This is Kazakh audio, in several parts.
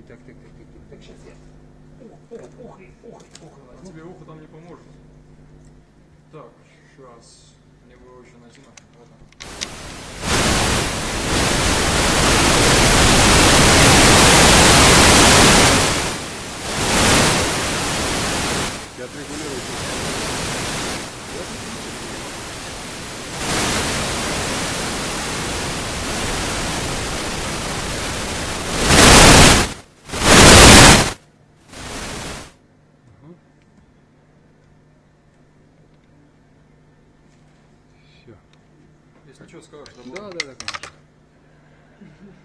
Так, сейчас я. Тебе ухо там не поможет. Так, сейчас. Не выучена зима. Вот она. Я отрегулирую. Все. Если что, скажешь, Да, конечно.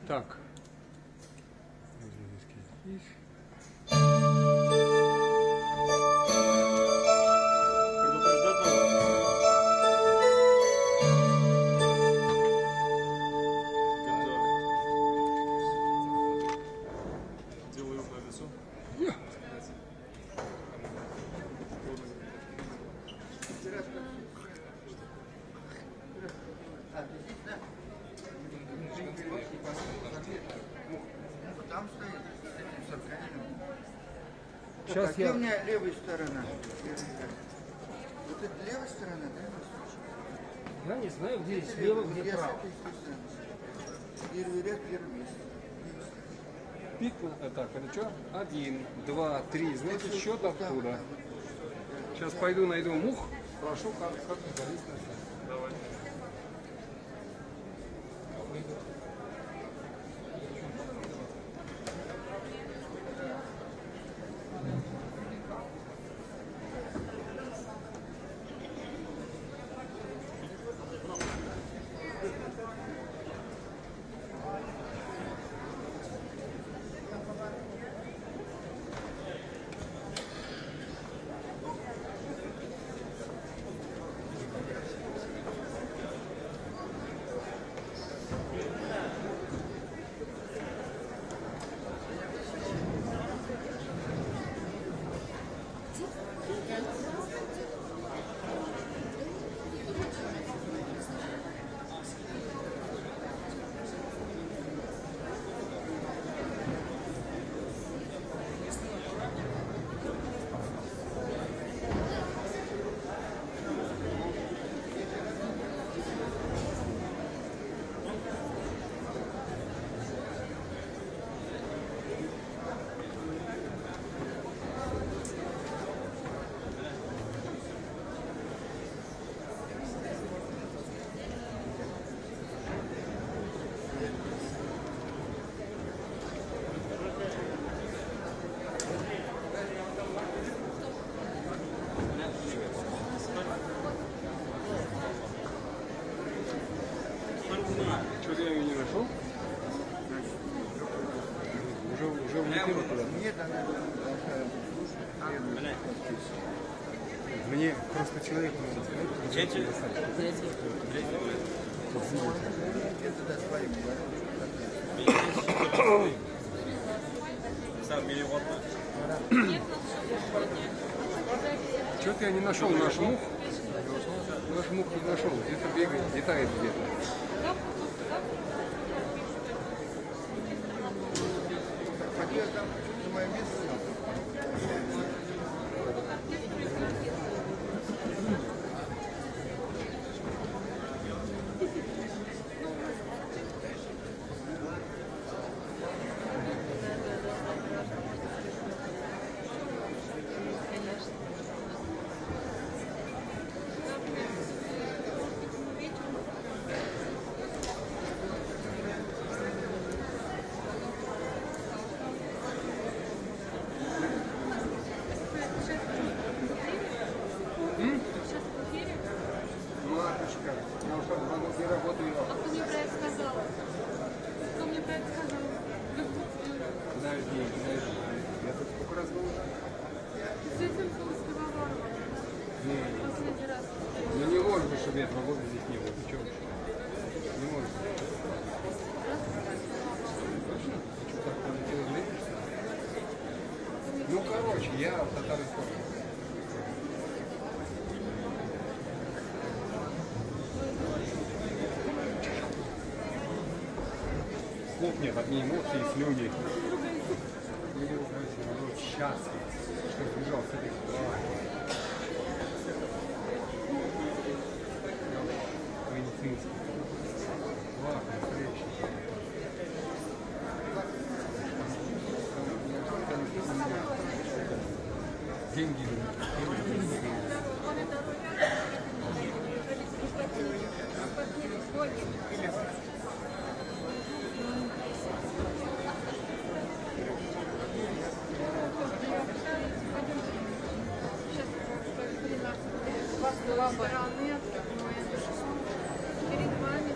Так. предупреждать надо. Когда делаю на лицо. Там стоит. Сейчас Так, я... у меня левая сторона. Вот это левая сторона, да? Я не знаю, где слева, где Я с право. этой стороны. Первый ряд, первый место. Пик, так, это что? 1, 2, 3. Знаете, счет оттуда. Сейчас пойду найду мух. Прошу, как говорить. Давай. Что-то я ее не нашел. Уже улетела туда. Нет, она Мне просто человек нужен сказать. я туда своим Что-то я не нашел наш мух. Наш мух не нашел. Где-то бегает, летает где-то. Я там на мое место снял. Матушка, я уже звонок не работаю. А кто мне про это сказал? Кто мне про это сказал? Подожди. Я тут сколько раз был? С этим разговаривала. Последний раз. Ну не может быть, чтобы я 2 года здесь не был. Ты что? Не может. Точно? Что так полетело глядишь? Ну короче, я в татарской форме. Слов нет, одни эмоции, слюни. Сейчас, что сбежал с этой медицинский. Ладно, встречи. Деньги. Перед вами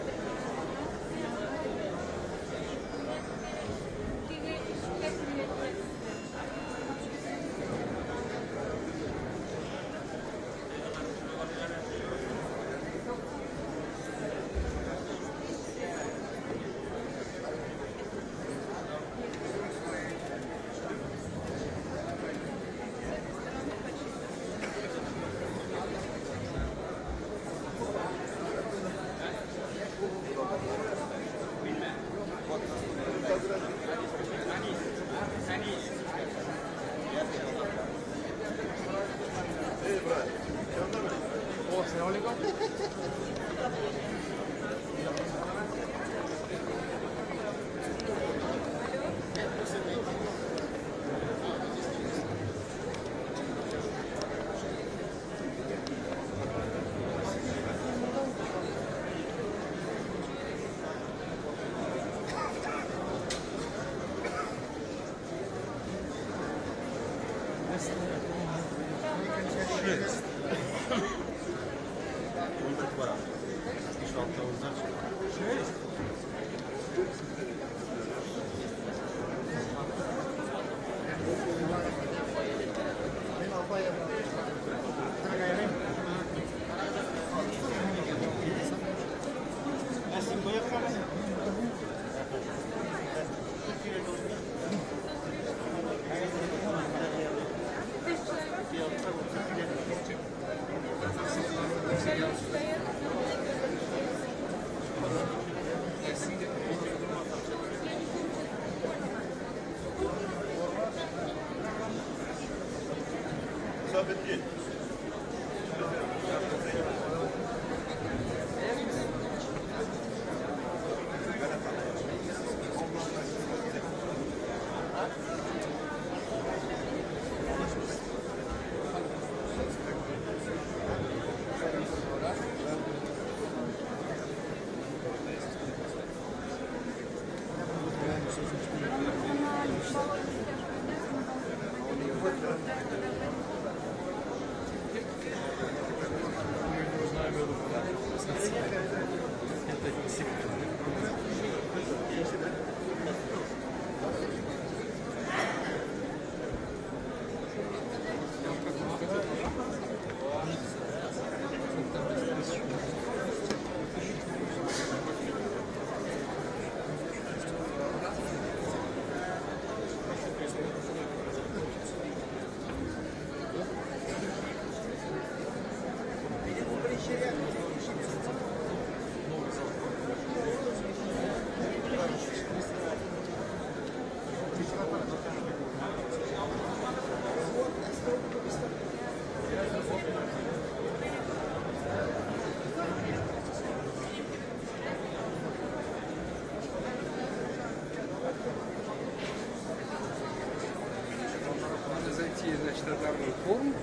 значит, отдавной форм,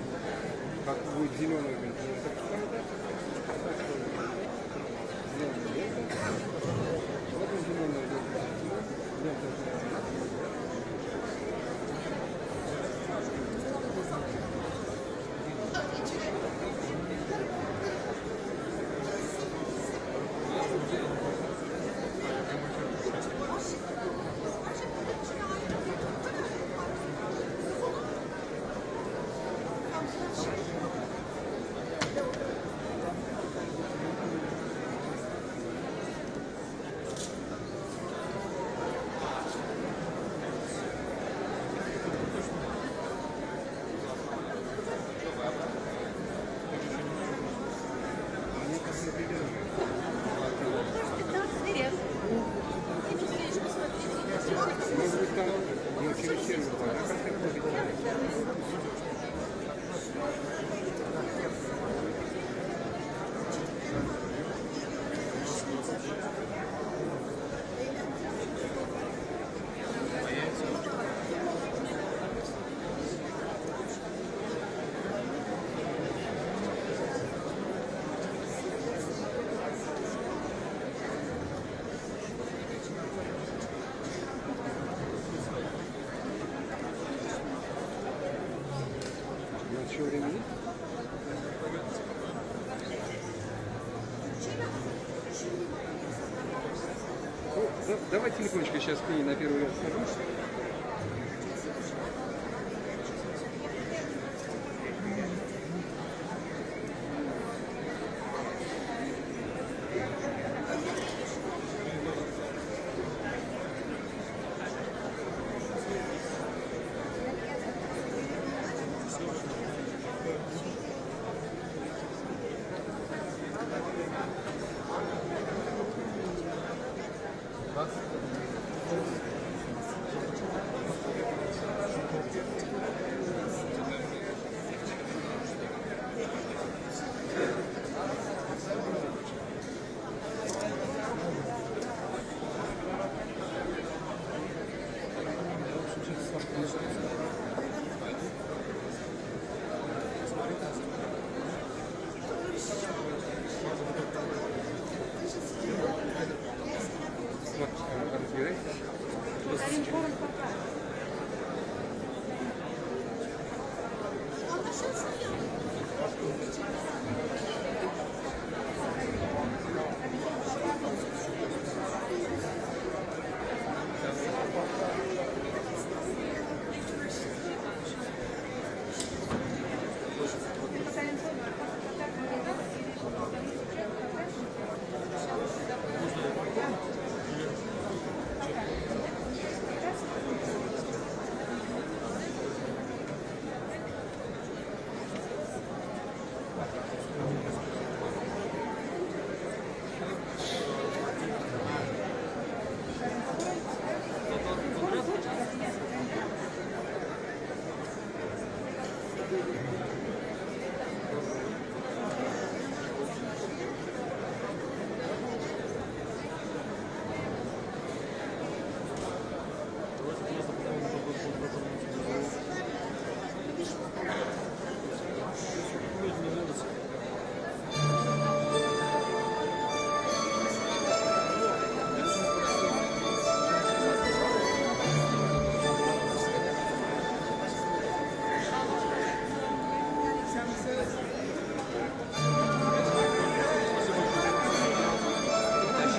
как будет зеленый вот он зеленый Еще времени? Ну, давай телефончик, я сейчас к ней на первый ряд сажусь. Разбирай.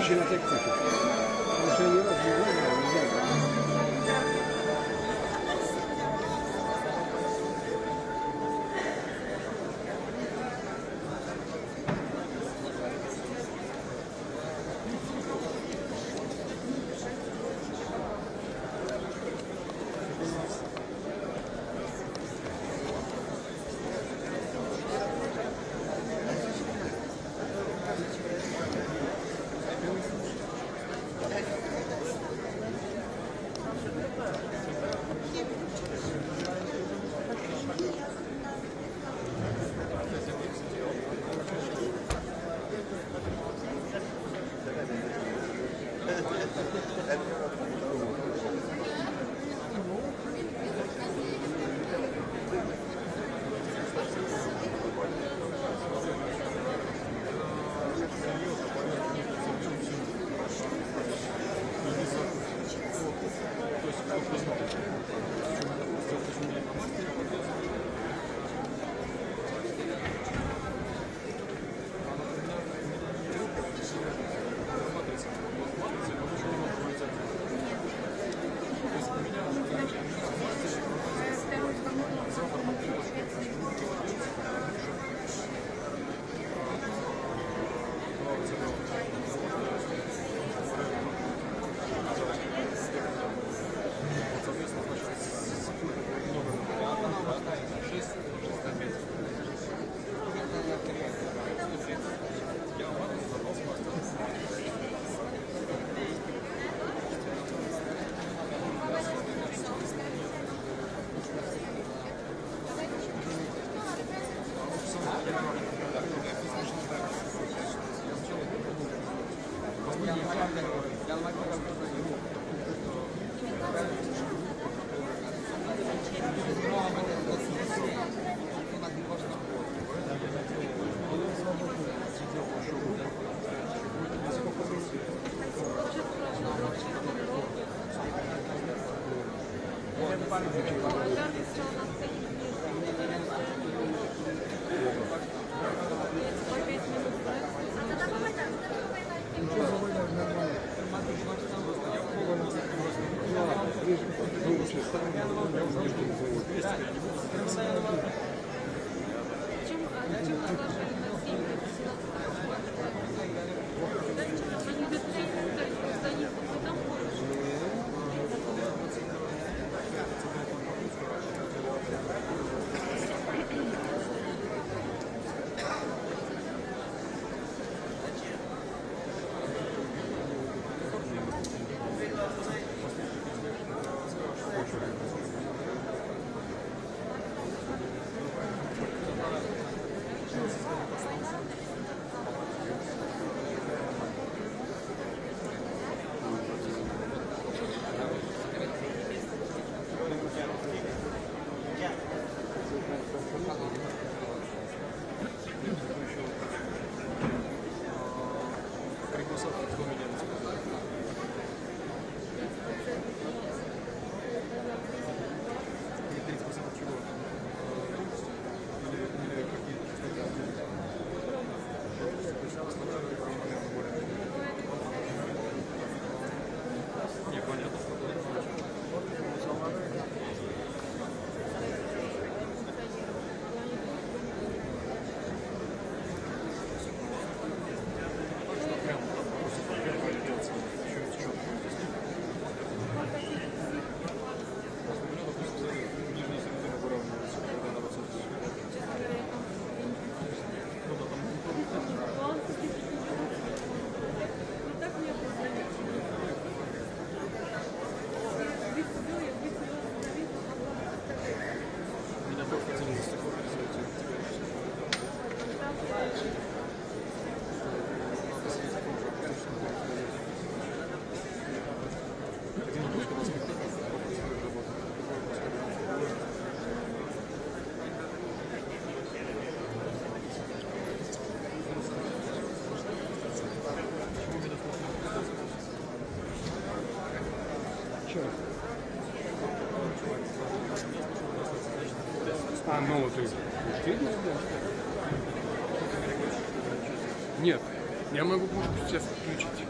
Еще на всякий случай. Потому что я ни разу не знаю, не знаю. А, ну ты видно? Нет, я могу пушку сейчас включить.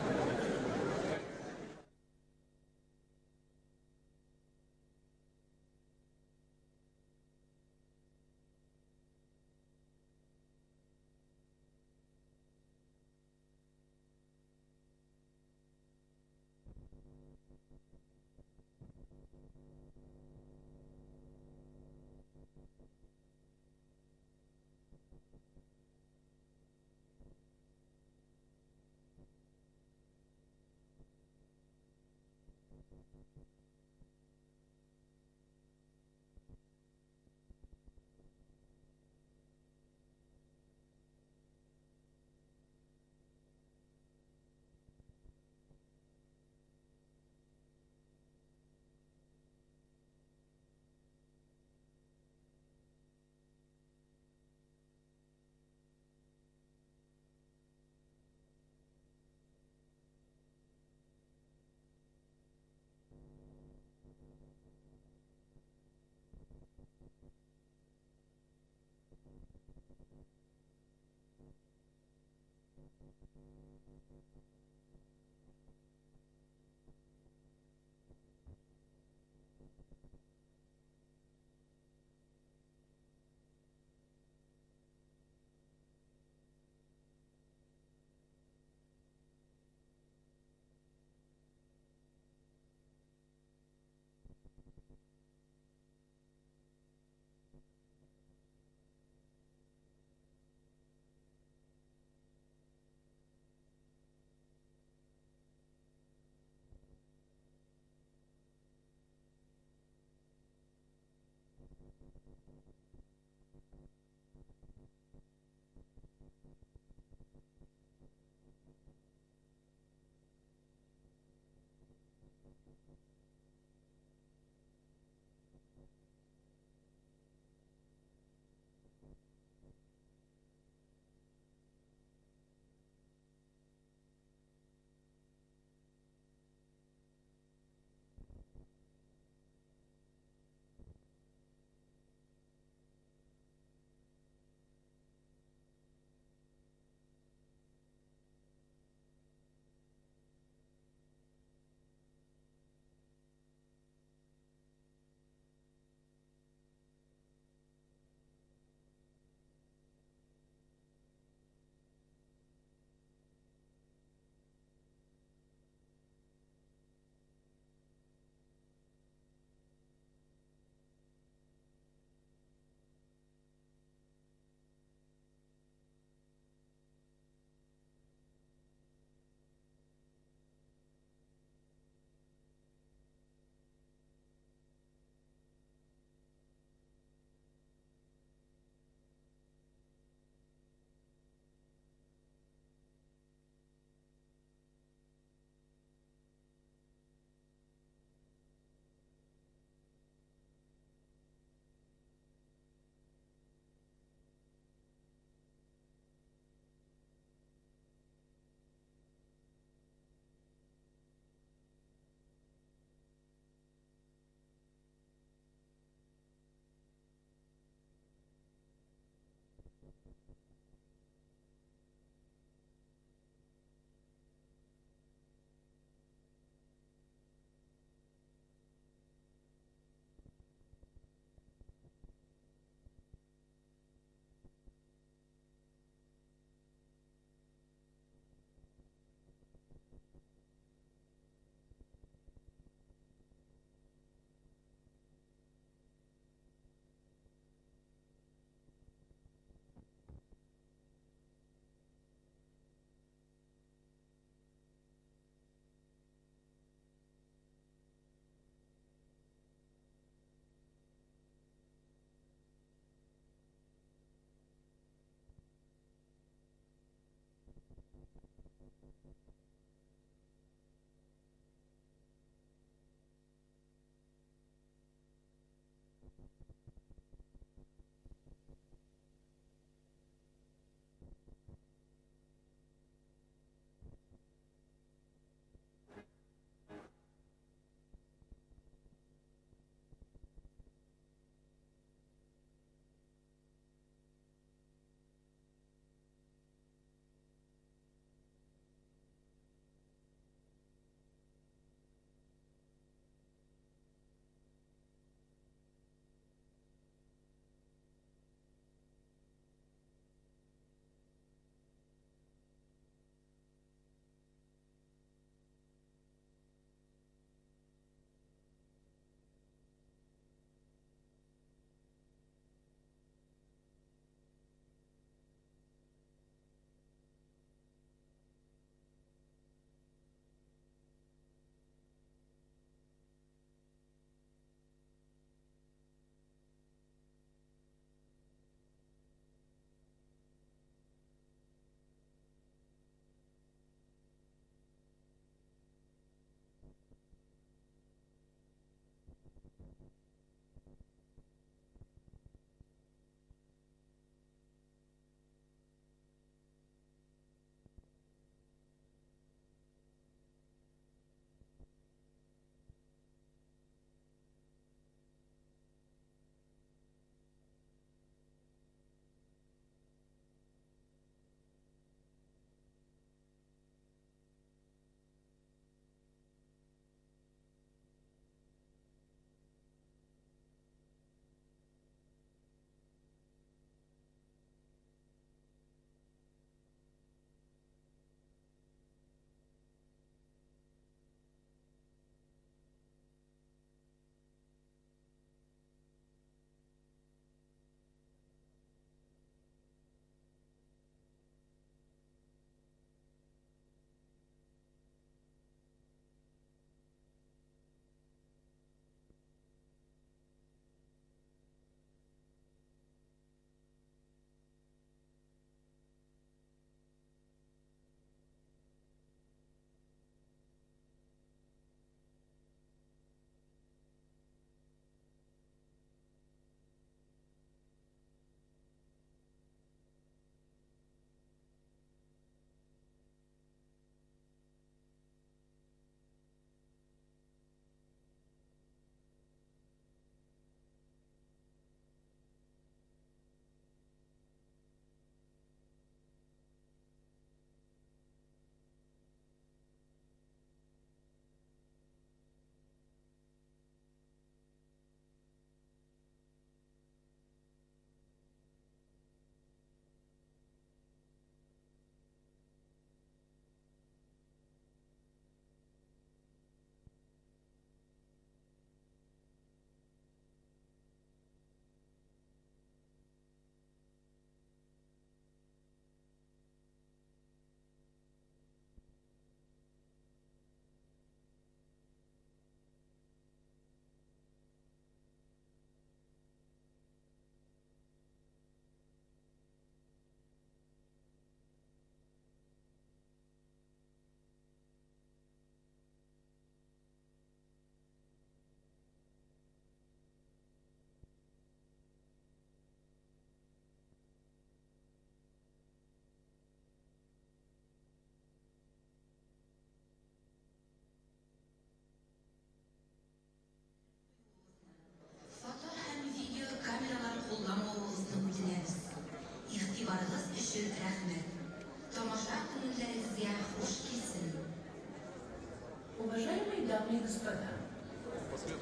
господа,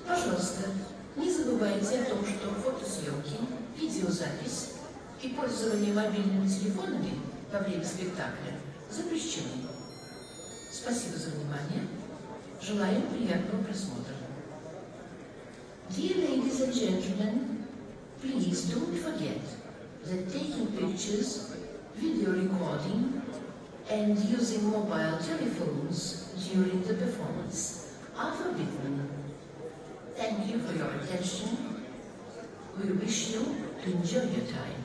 пожалуйста, не забывайте о том, что фотосъемки, видеозапись и пользование мобильными телефонами во время спектакля запрещены. Спасибо за внимание. Желаем приятного просмотра. Dear ladies and gentlemen, please don't forget that taking pictures, video recording, and using mobile telephones during the performance are forbidden. Thank you for your attention. We wish you to enjoy your time.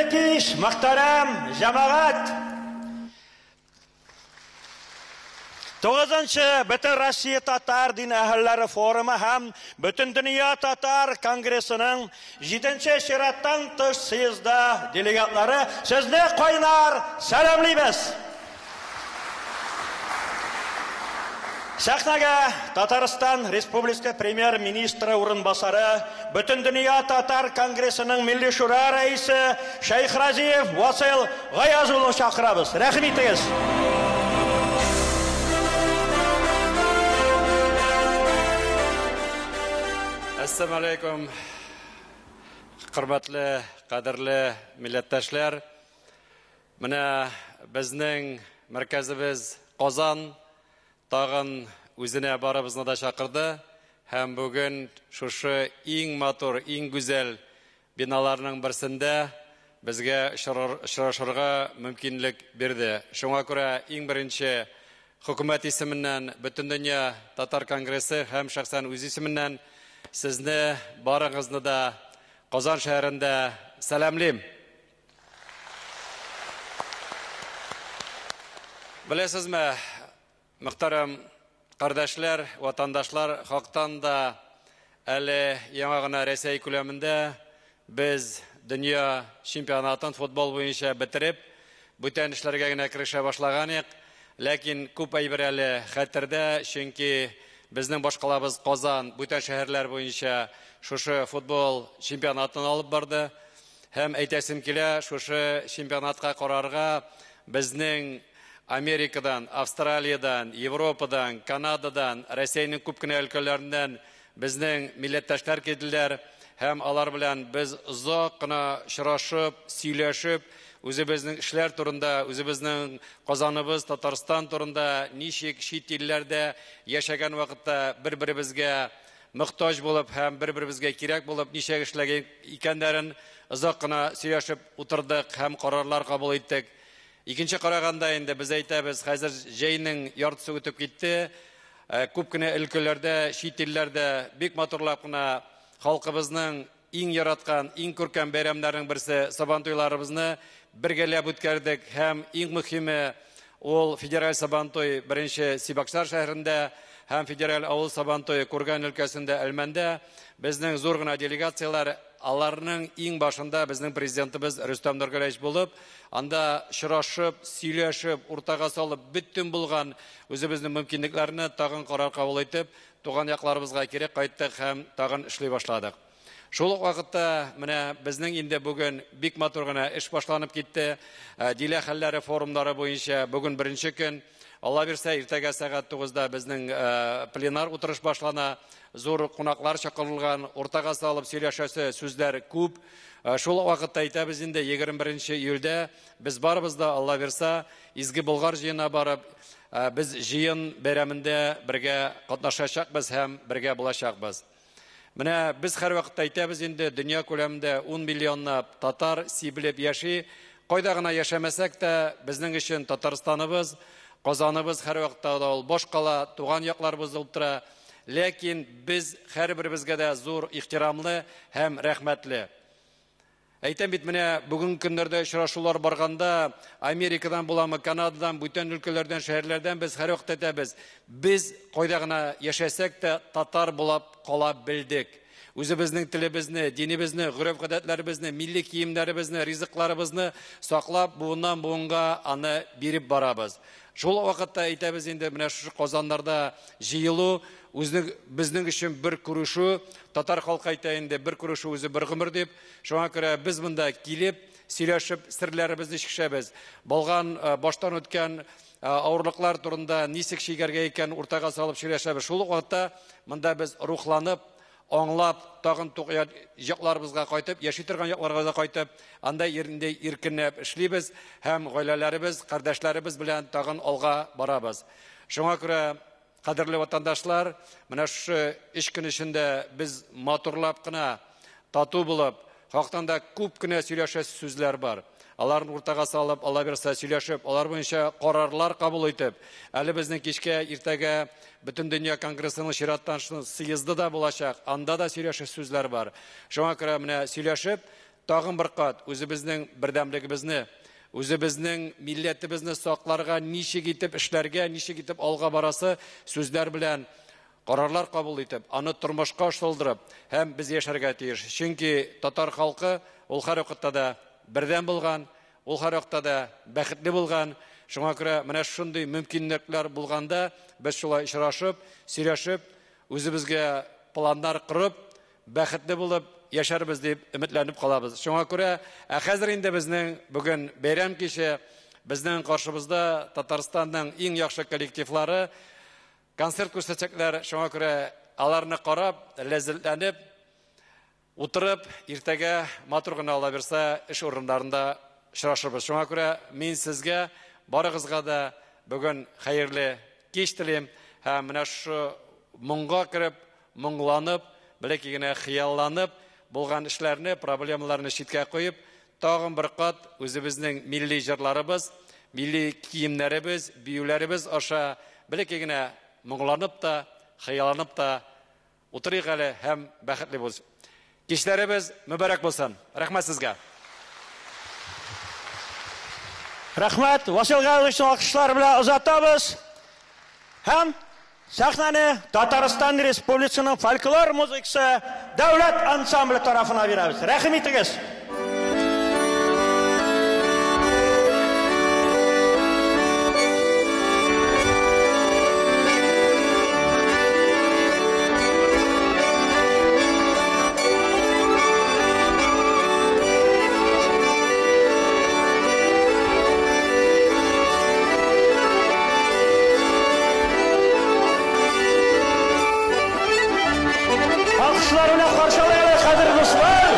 Biletiş, muhterem cemaat. 9-cı Bütün Rossiya Tatar Din Ahilleri Forumu hem Bütün Dünya Tatar Kongresi'nin 7-ci şirattan tış siyizda delegatları sizni koynar selamlayız. Sahnaga Tataristan Respublikasi Premier Ministri o'rinbosari, Bütün Dünya Tatar Kongresining Milliy Shura raisi Shayx Raziyev Vasil G'ayozulni chaqiramiz. Rahmetingiz. Assalamu alaykum. Hurmatli, qadrli millatdoshlar. Mana bizning markazimiz Qozon tag'in o'zine barimizni da chaqirdi. Hem bugün şuşu eng motor, eng güzel binalarning birisinde bizga uchrashishga mumkinlik berdi. Shunga ko'ra eng birinchi hukumat ismidan Butun Dunyo Tatar Kongresi hem shaxsan o'z ismidan sizni baringizni da Qozon shahrida salomlayman. Bilasizmi, muhtaram qardoshlar, vatandaşlar, xalqdan da әлі яңагына Рәсәй күләмендә biz Dünya чемпионатын футбол буенча бетереп, бүтән эшләргә генә кирешә башлаган идек. Ләкин күп әйбер әле хәтердә, чөнки безнең башкалабыз Казан бүтән шәһәрләр буенча шушы футбол чемпионатын алып барды. Һәм әйтәсем килә, шушы чемпионатка карарга безнең Америкадан, Австралиядан, Европадан, Канададан, Рәсәйнең күп кенә өлкәләреннән безнең милләттәшләр килделәр. Һәм алар белән без озак кына очрашып, сөйләшеп, үзебезнең эшләр турында, үзебезнең Казаныбыз, Татарстан турында, ничек чит илләрдә яшәгән вакытта бер-беребезгә мохтаҗ булып һәм бер-беребезгә кирәк булып ничек эшләгән икәннәрен озак кына сөйләшеп утырдык һәм карарлар кабул иттек. Икенче караганда инде без әйтәбез, хәзер җәйнең яртысы үтеп китте. Күп кенә өлкәләрдә, чит илләрдә бик матурлап кына халкыбызның иң яраткан, иң күркәм бәйрәмнәрнең берсе Сабантуйларыбызны бергәләп үткәрдек һәм иң мөһиме ул федераль Сабантуй беренче Сибаксар шәһәрендә һәм федераль авыл Сабантуй Курган өлкәсендә Әлмәндә безнең зур гына делегациялар, аларның иң башында безнең президентыбыз Рөстәм Нургалиевич булып, анда очрашып, сөйләшеп, уртага салып, бөтен булган үзебезнең мөмкинлекләрне тагын карар кабул итеп, туган якларыбызга кирәк кайттык һәм тагын эшли башладык. Шул ук вакытта менә безнең инде бүген бик матур гына эш башланып китте. Дилә хәлләре форумнары буенча бүген беренче көн, Алла бирсә, иртәгә сәгать 9-да безнең пленар утырыш башлана. Зур кунаклар чакырылган, уртага салып сөйләшәсе сүзләр күп. Шул вакытта әйтәбез инде 21 июльдә без барыбыз да Алла бирсә, изге Болгар җыена барып, biz җыен бәйрәмендә бергә катнашачакбыз һәм бергә булачакбыз. Менә без һәр вакытта әйтәбез инде, дөнья күләмендә 10 миллионлап татар сибелеп яши. Кайда гына яшәмәсәк тә, безнең өчен Татарстаныбыз, Казаныбыз һәр вакытта ул бош кала, туган якларыбыз булып тора. Ләкин без һәрберебезгә дә зур ихтирамлы һәм рәхмәтле. Әйтәм бит, менә бүген көннәрдә очрашулар барганда, Америкадан буламы, Канададан, бүтән өлкәләрдән, шәһәрләрдән без һәр вакыт әйтәбез. Без кайда гына яшәсәк тә татар булып кала белдек. Үзебезнең телебезне, динебезне, гөреф-гадәтләребезне, милли киемнәребезне, ризыкларыбызны саклап, буыннан буынга аны биреп барабыз. Шул вакытта әйтәбез инде, менә шушы Казаннарда җыелу безнең өчен бер күрешү, татар халкы әйтә инде, бер күрешү үзе бер гомер дип. Шуңа күрә без монда килеп, сөйләшеп, серләребезне чишәбез. Булган баштан үткән авырлыклар турында ничек чигәргә икән уртага салып сөйләшәбез. Шул вакытта монда без рухланып, аңлап, тагын туган якларыбызга кайтып, яши торган якларга кайтып, анда yerinde иркенләп эшлибез һәм гаиләләребез, кардәшләребез белән тагын алга барабыз. Шуңа күрә, кадерле ватандашлар, менә шу 3 көн эчендә без матурлап кына, тату булып, хактан да күп кенә сөйләшә сүзләр бар. Аларны уртага салып, Алла бирсә сөйләшеп, алар буенча карарлар кабул итеп, әле безнең кичкә, иртәгә Бөтен дөнья конгрессының чираттан съезды да булачак, анда да сөйләшә сүзләр бар. Шуңа күрә менә сөйләшеп, тагын бер кат үзебезнең бердәмлегебезне, үзебезнең милләтебезне сакларга ничек итеп эшләргә, ничек итеп алга барасы сүзләр белән карарлар кабул итеп, аны тормышка ашылдырып, һәм без яшәргә тиеш. Чөнки татар халкы ул һәр вакытта да бердәм булган, ул һәр вакытта да бәхетле булган. Шуңа күрә менә шундый мөмкинлекләр булганда без шулай очрашып, сөйләшеп, үзебезгә планнар кырып, бәхетле булып яшәрбез дип өметләнеп калабыз. Шуңа күрә хәзер инде безнең бүген бәйрәм кичә безнең каршыбызда Татарстанның иң яхшы коллективлары концерт күрсәтәчәкләр. Шуңа күрә аларны карап, ләззәтләнеп, утырып, иртәгә матур гына ала берсә эш урыннарында очрашырбыз. Шуңа күрә мин сезгә барыгызга да бүген хәерле кич телим һәм менә шу моңга кирип, моңланып, бәлки генә хыялланып булган эшләрне, проблемаларны читкә куеп, тагын бер кат үзебезнең милли җырларыбыз, милли киемнәребез, биюләребез аша бәлки генә моңланып та, хыялланып та утырыйк әле һәм бәхетле булсын. Кичләребез мөбарәк булсын. Рәхмәт сезгә. Рәхмәт, Васил Гавриловичны алкышлар белән озатабыз. Һәм сәхнәне Татарстан Республикасының фольклор музыкасы дәүләт ансамбле тарафына бирәбез. Рәхим итегез. Alkışlarla karşılayalım kadir dostlar.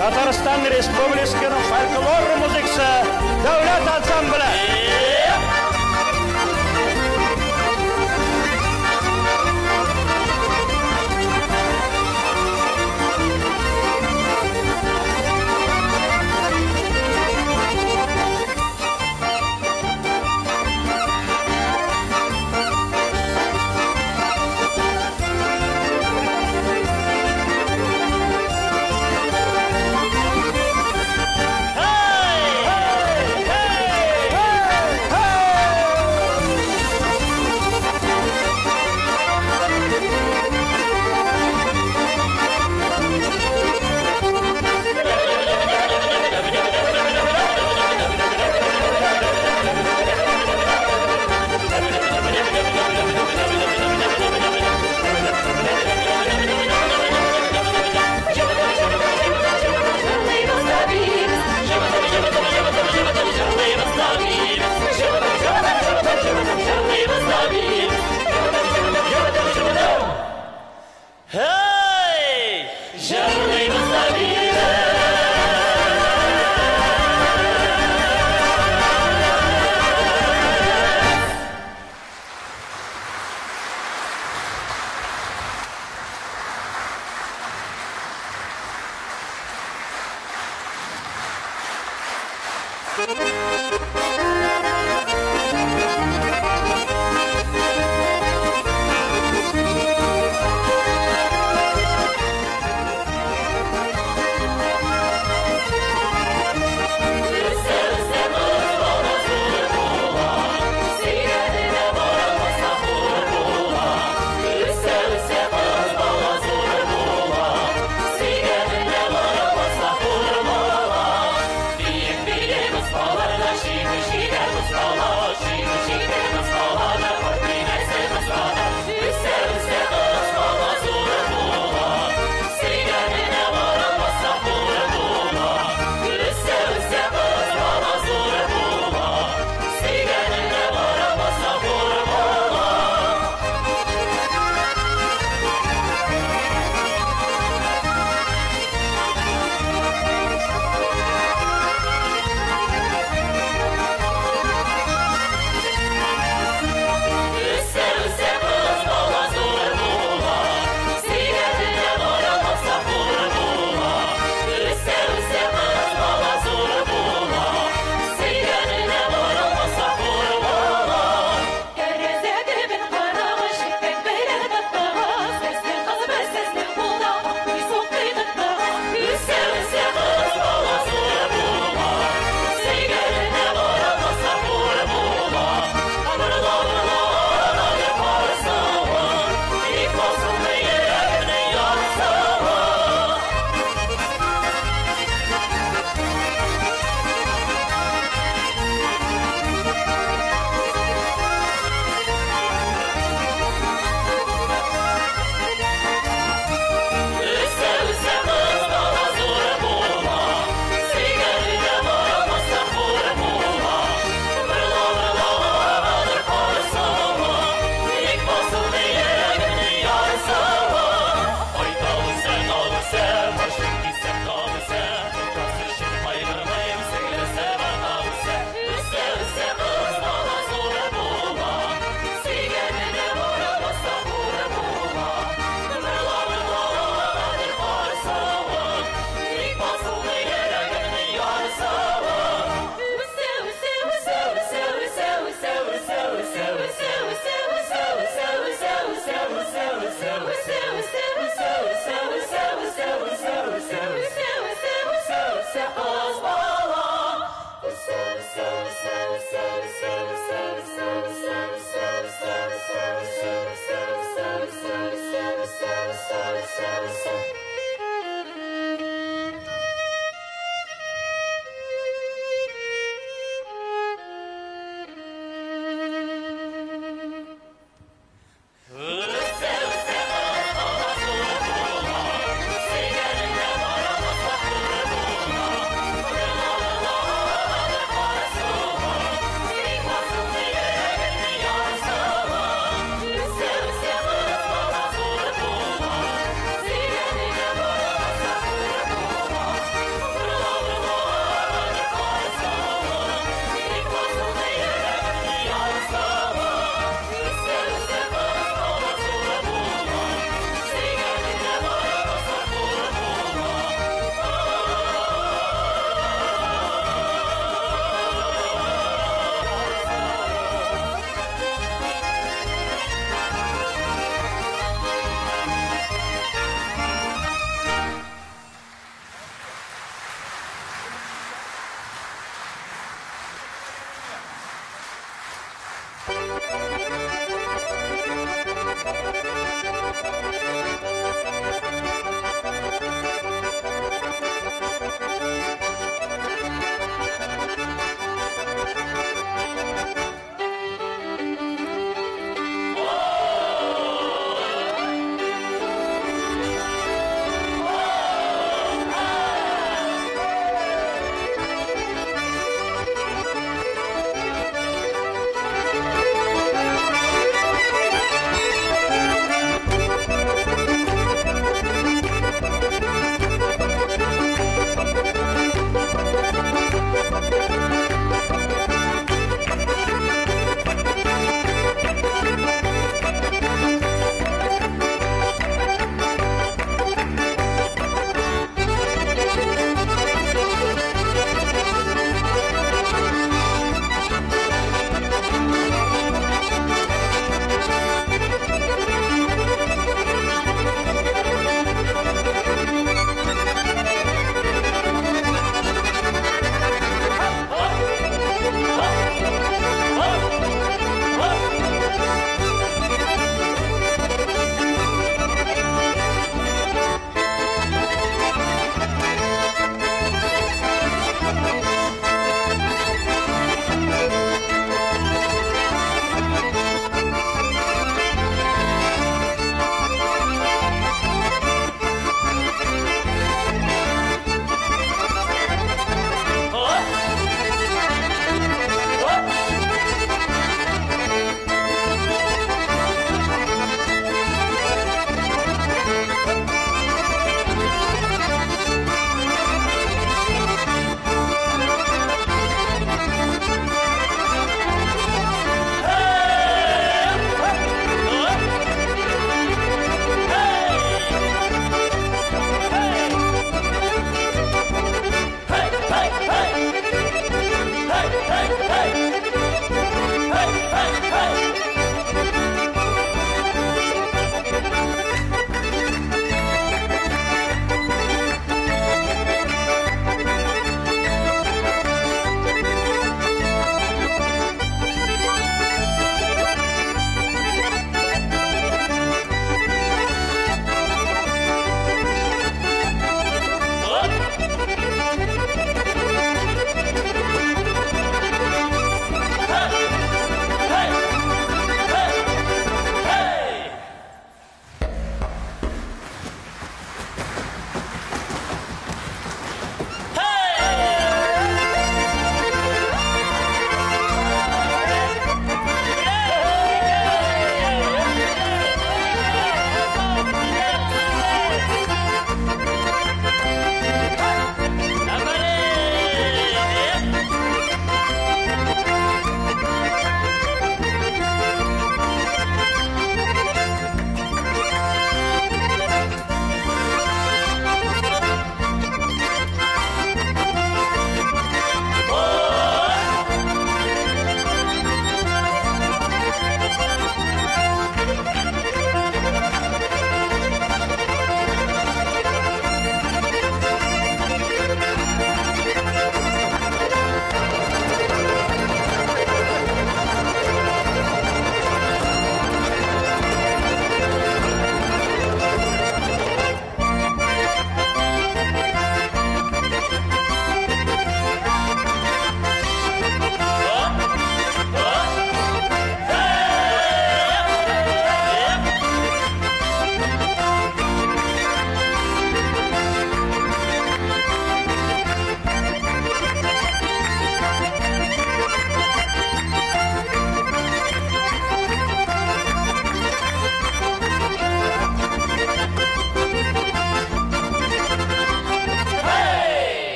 Tataristan Respublikasining folklor muzikasi davlat ansambli.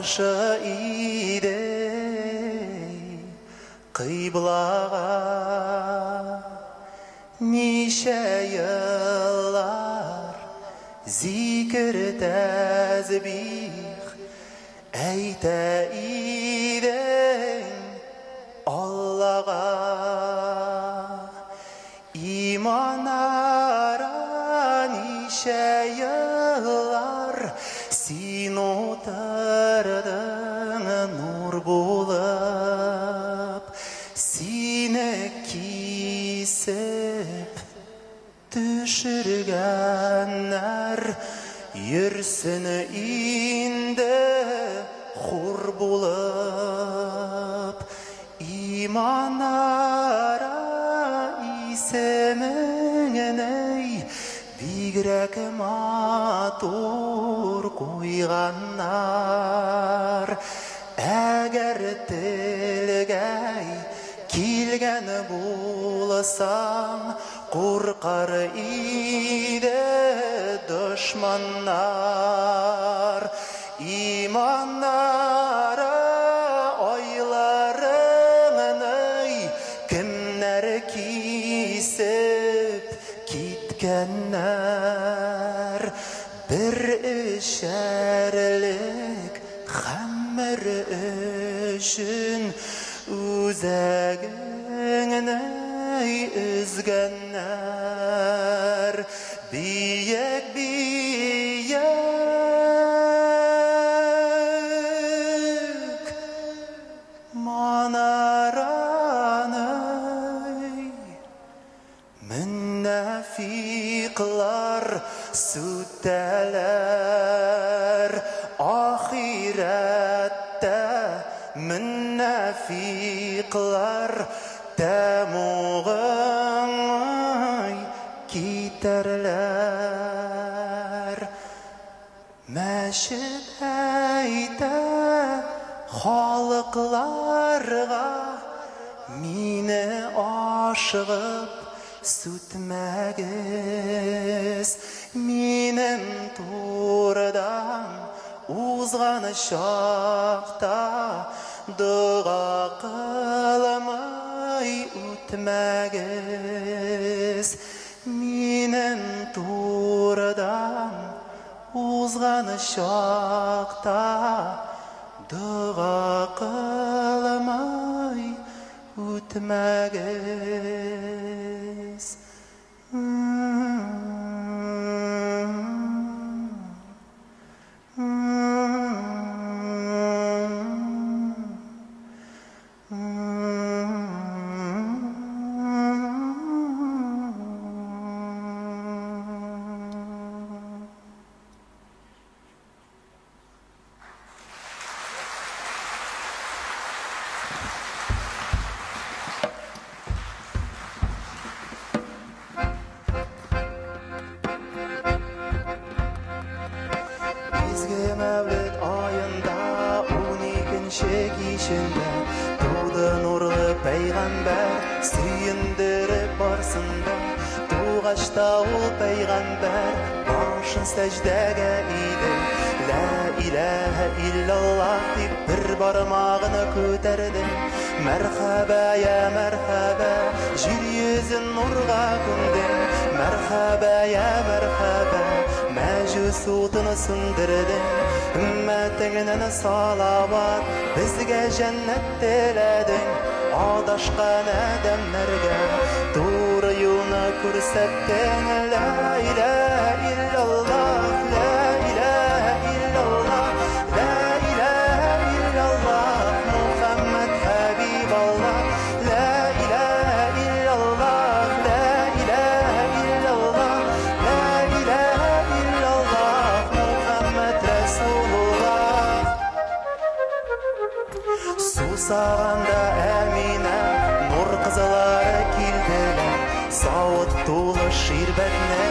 каршы идей кыйблага ниче йыллар зикр тәзбих әйтә идең Аллага иман ара ниче йыллар син отырдың нур булып сине кисеп түшіргәннәр йөрсін инде хур булып иман ара исемеңнәй бигрәк матур куйганнар әгәр телгәй килгән булсаң куркар иде дошманнар иманнары ойларыңны кемнәр кисеп киткәннәр бер эшәрлек хәммәр өчен үзәгеңне üzgənlər biyək biyək manaranay münafiqlar sütələr ahirətdə münafiqlar Тәмуғың китерлер Мәшіт әйті халықларға Мені ашығып сүтмәгіз Менің турдан узған шақта Дұға қылымай үтмәгіз Менің турдан узған шақта Дұға қылымай үтмәгіз Мәуліт айында 12-ші кешінде туды нұрлы пәйғамбар сүйіндіріп барсында туғашта ол пәйғамбар башын сәждәгә иде Ла иләһә иллаллах дип бір бармағыны көтәрде Мәрхәбә я мәрхәбә җир йөзен нурга күмде Мәрхәбә я мәрхәбә мәҗүс утын сүндерде Үммәтеңнән салават безгә җәннәт теләдең Адашкан әдәмнәргә туры юлны күрсәттең Ла иләһә иллаллах ла иләһә иллаллах ла иләһә иллаллах Мухаммад хәбибаллах ла иләһә иллаллах ла иләһә иллаллах ла иләһә иллаллах Мухаммад расулуллах Сусаганда әминә нур кызлары килделәр Савыт тулы ширбәтне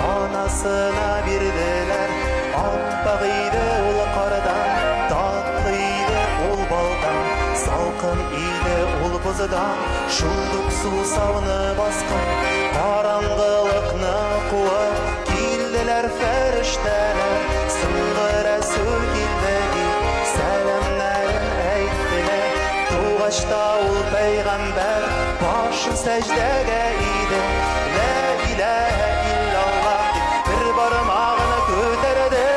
анасына бирделәр Аппақ иде ул кардан татлы иде ул балдан Салкын иде ул боздан шундук сусауны баскан Караңгылыкны куып килделәр фәрештәләр Соңгы рәсүл килде дип Туғашта ул пәйғамбар башын сәждәгә иде. Лә иләһә иллаллах дип бір бармағын көтерде.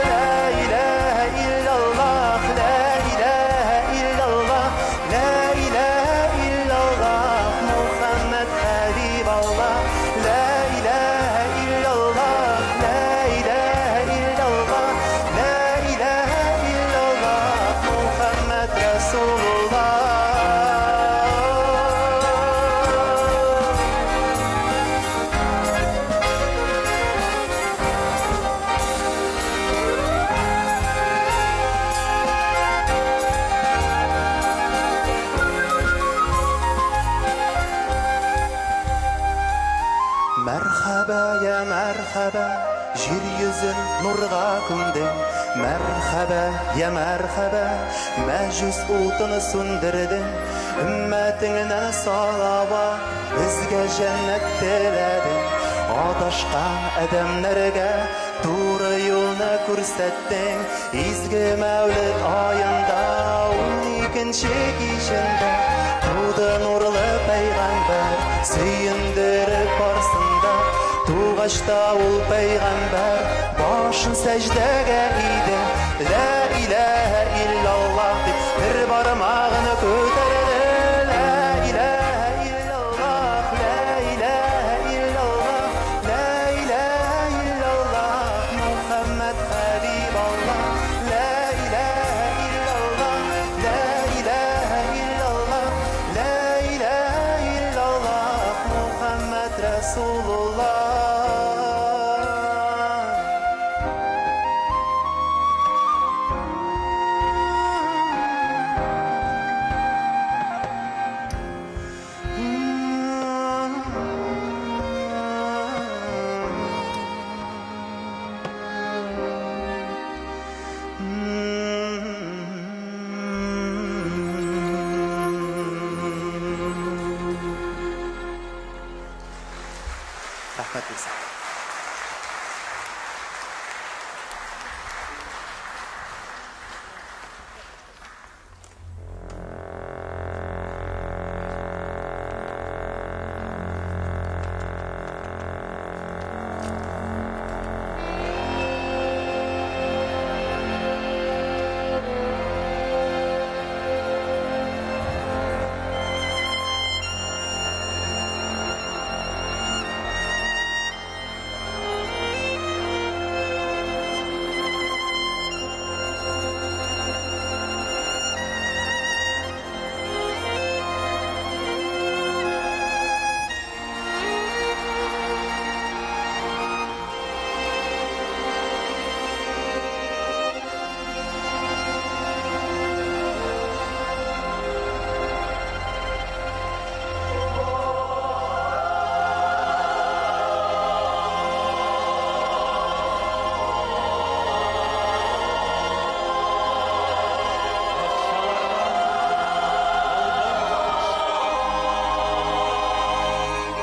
Лә иләһә иллаллах, лә иләһә иллаллах, лә иләһә иллаллах, Мухаммад Хабибаллах. Лә иләһә иллаллах, лә иләһә иллаллах, лә иләһә иллаллах, Мухаммад Расулуллах. Мәрхәбә, я мәрхәбә, җир йөзен нурга күмдең. Мәрхәбә, я мәрхәбә, мәҗүс утыны сүндердең. Өммәтеңнән салава, безгә җәннәт теләдең. Адашкан адәмнәргә туры юлны күрсәттең. Изге Мәүлид аенда 12нче кичендә туды нурлы пәйгамбәр, сөендереп барсында. Туғашта ул пәйгамбар башын сәждәгә иде. Лә иләһә иллаллах дип бір бармағын көтерде. Лә иләһә иллаллах, лә иләһә иллаллах, лә иләһә иллаллах, Мухаммад Хабибаллах. Лә иләһә иллаллах, лә иләһә иллаллах, лә иләһә иллаллах, Мухаммад Расулуллах. Рахмет Иса.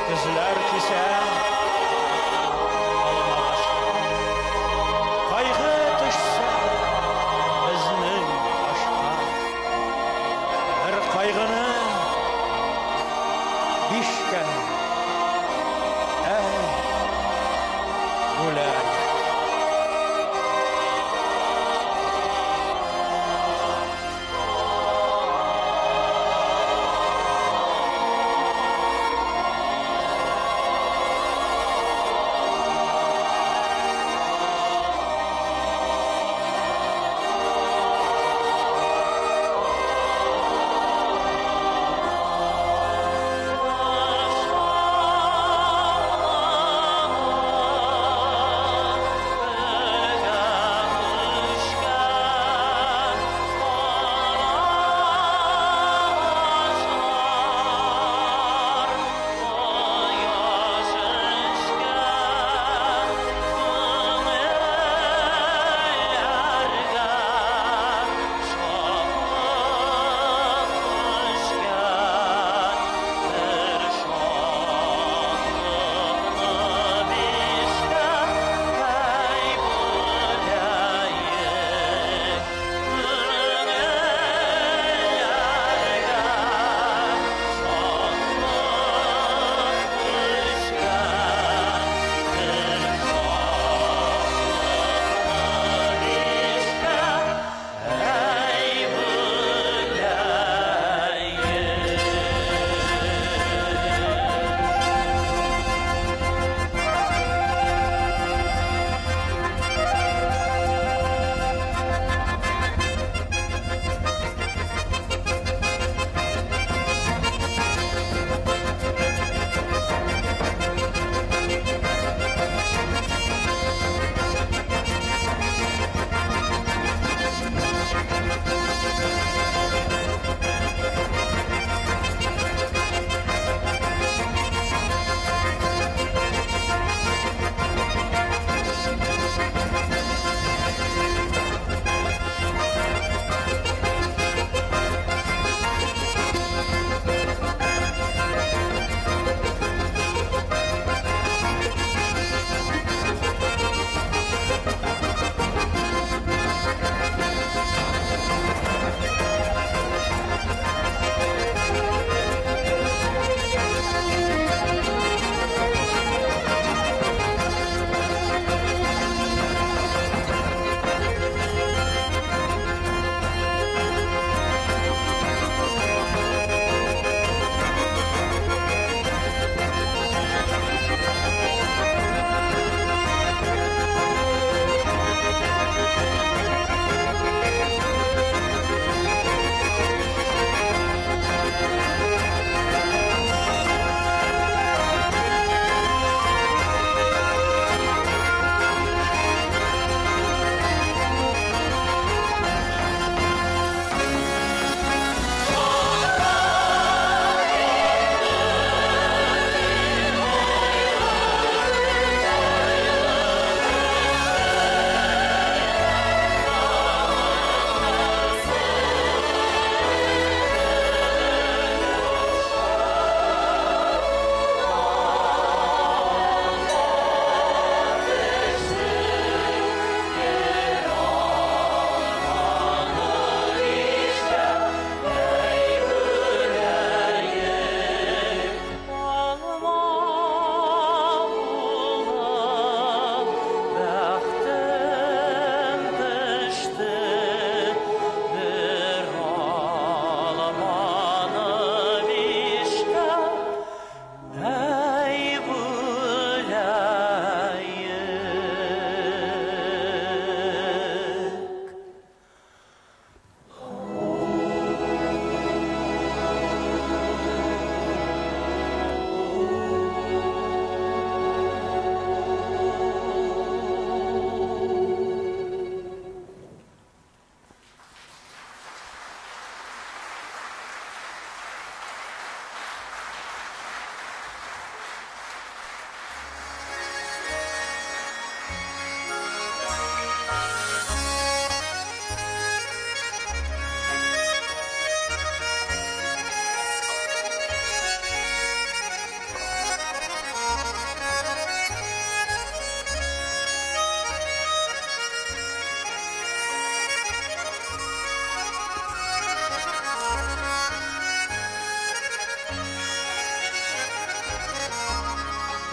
Gözler kise kaygı düşse bizning aşka. Her kaygını bişken ey Gulay. Sağ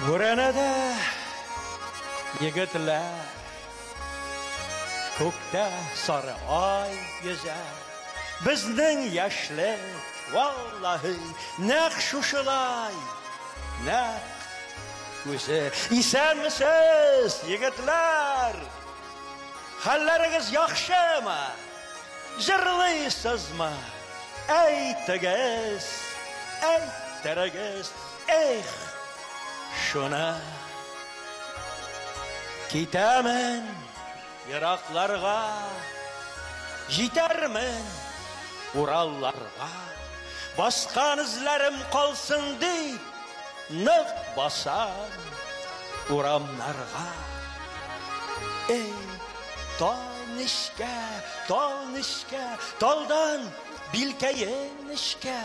Buranada yigitlar ko'kda sari oy yüzer. Bizning yoshlik vallahi naq shushilay naq o'zi. Esanmisiz yigitlar? Hallaringiz yaxshimi? Jırlaysizmi? Aytag'iz, aytaragiz, shuna. Ketaman yiroqlarga, yetarman Urallarga. Basqan izlarim qolsin deb naq basam uramlarga. Tonishga, tonishga, toldan bilkayinishga,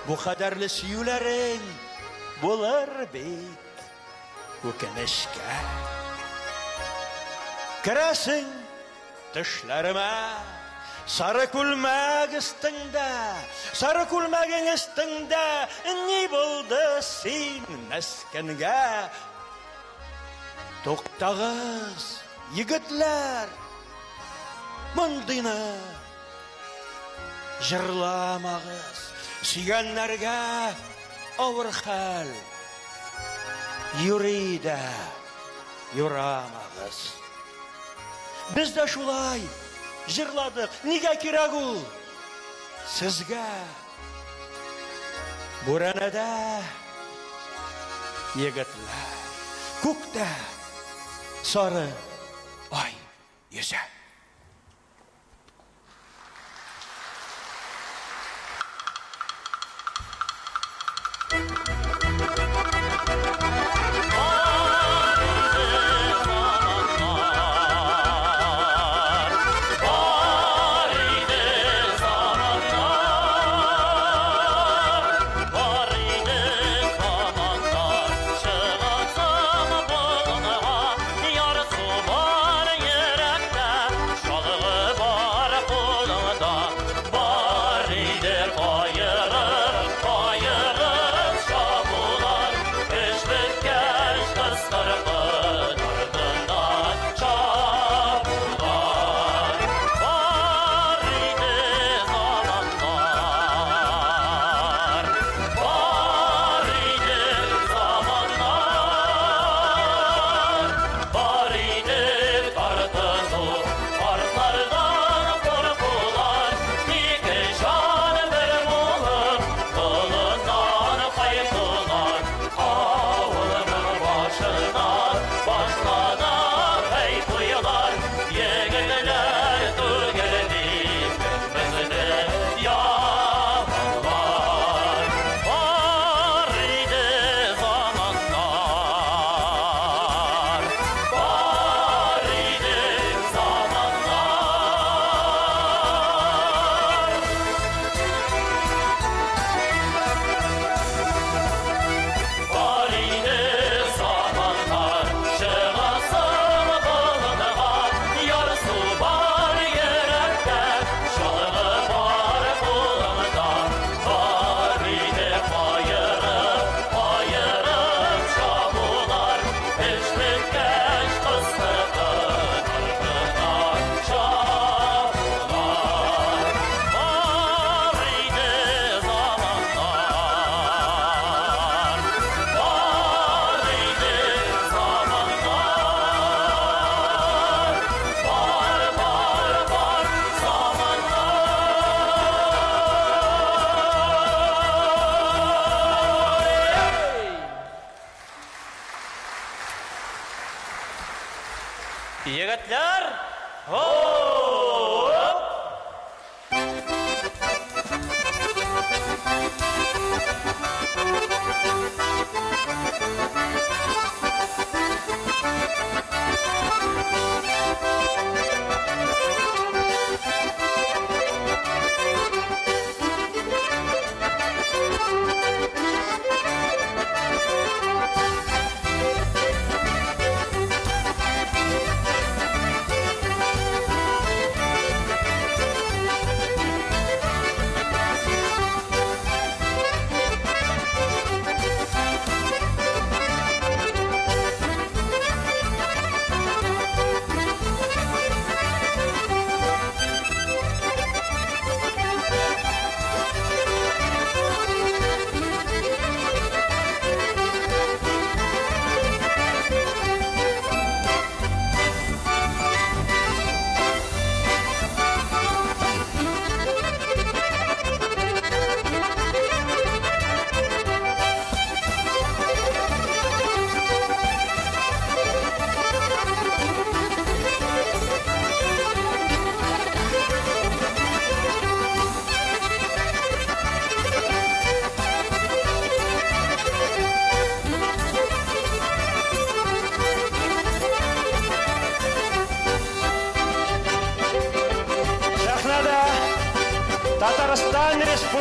bu qadarli suyularing bo'lar bek o'kinishga. Kirasing tishlarima, sari kulmak istingda, sari kulmaging istingda, ne bo'ldi sen maskinga? To'xtag'iz yigitlar, mundina jırlamag'iz, suyganlarga og'ir hal yurida yuramag'iz. Biz de şulay jırladık, nega kerak u sizga? Buranada yigitlar ko'kda sari oy yüzer. Yigitlar,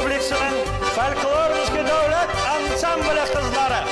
Республикасының фольклорлық дәулет ансамблі қыздары.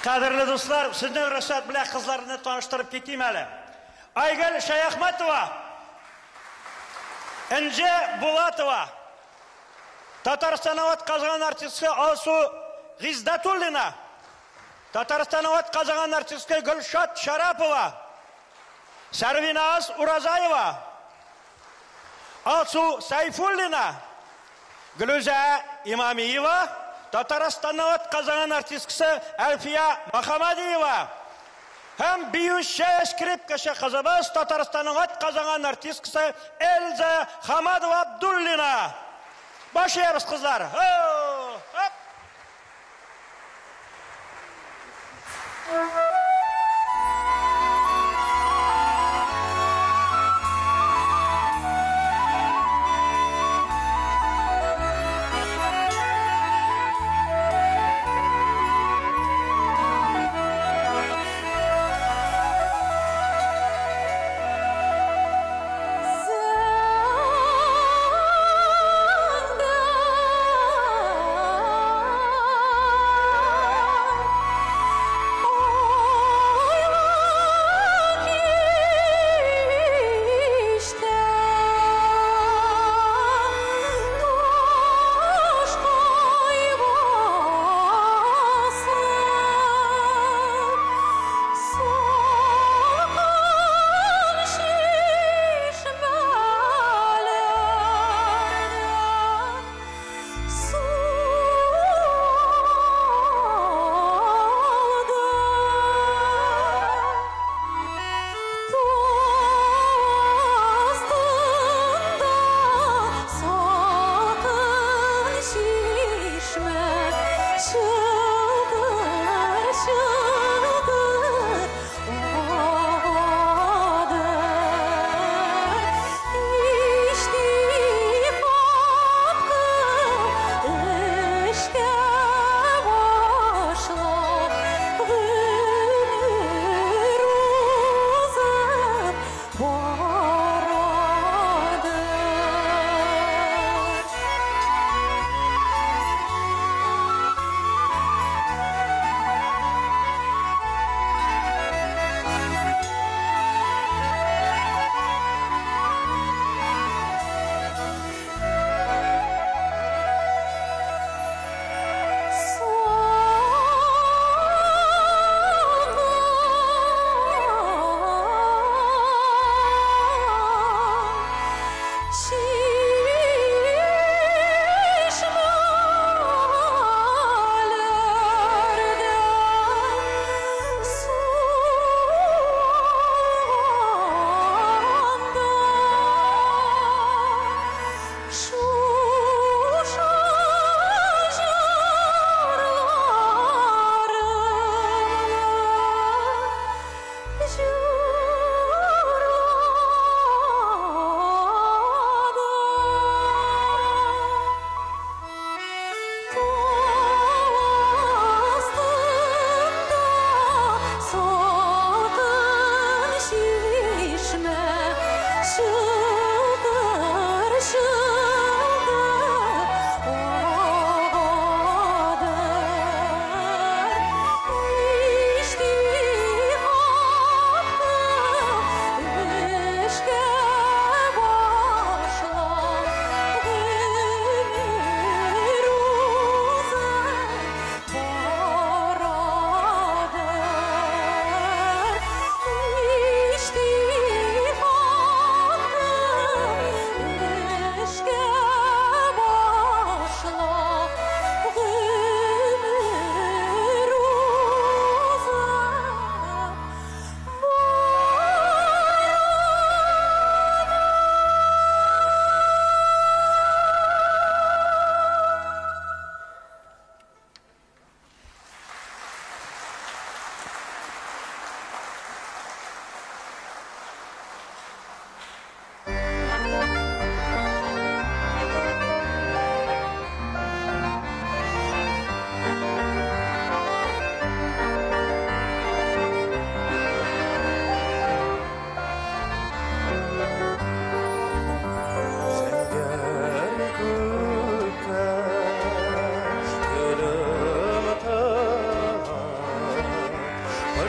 Қадірлі достар, сіздің рұқсат біләк қызларını таныштырып кетейін әлі. Айгүл Шаяхметова, Інже Булатова, Татарстан ауат қазған артистке Алсу Ғиздатуллина, Татарстан ауат қазған артистке Гүлшат Шарапова, Сарвиназ Уразаева, Алсу Сайфуллина, Гүлүзә Имамиева, Татарстаннан қазаған артисткасы Әлфия Махамадиева. Һәм биюче скрипкашы қызыбыз Татарстаннан қазаған артисткасы Эльза Хамадова Абдуллина. Башlayabız қызлар. Sen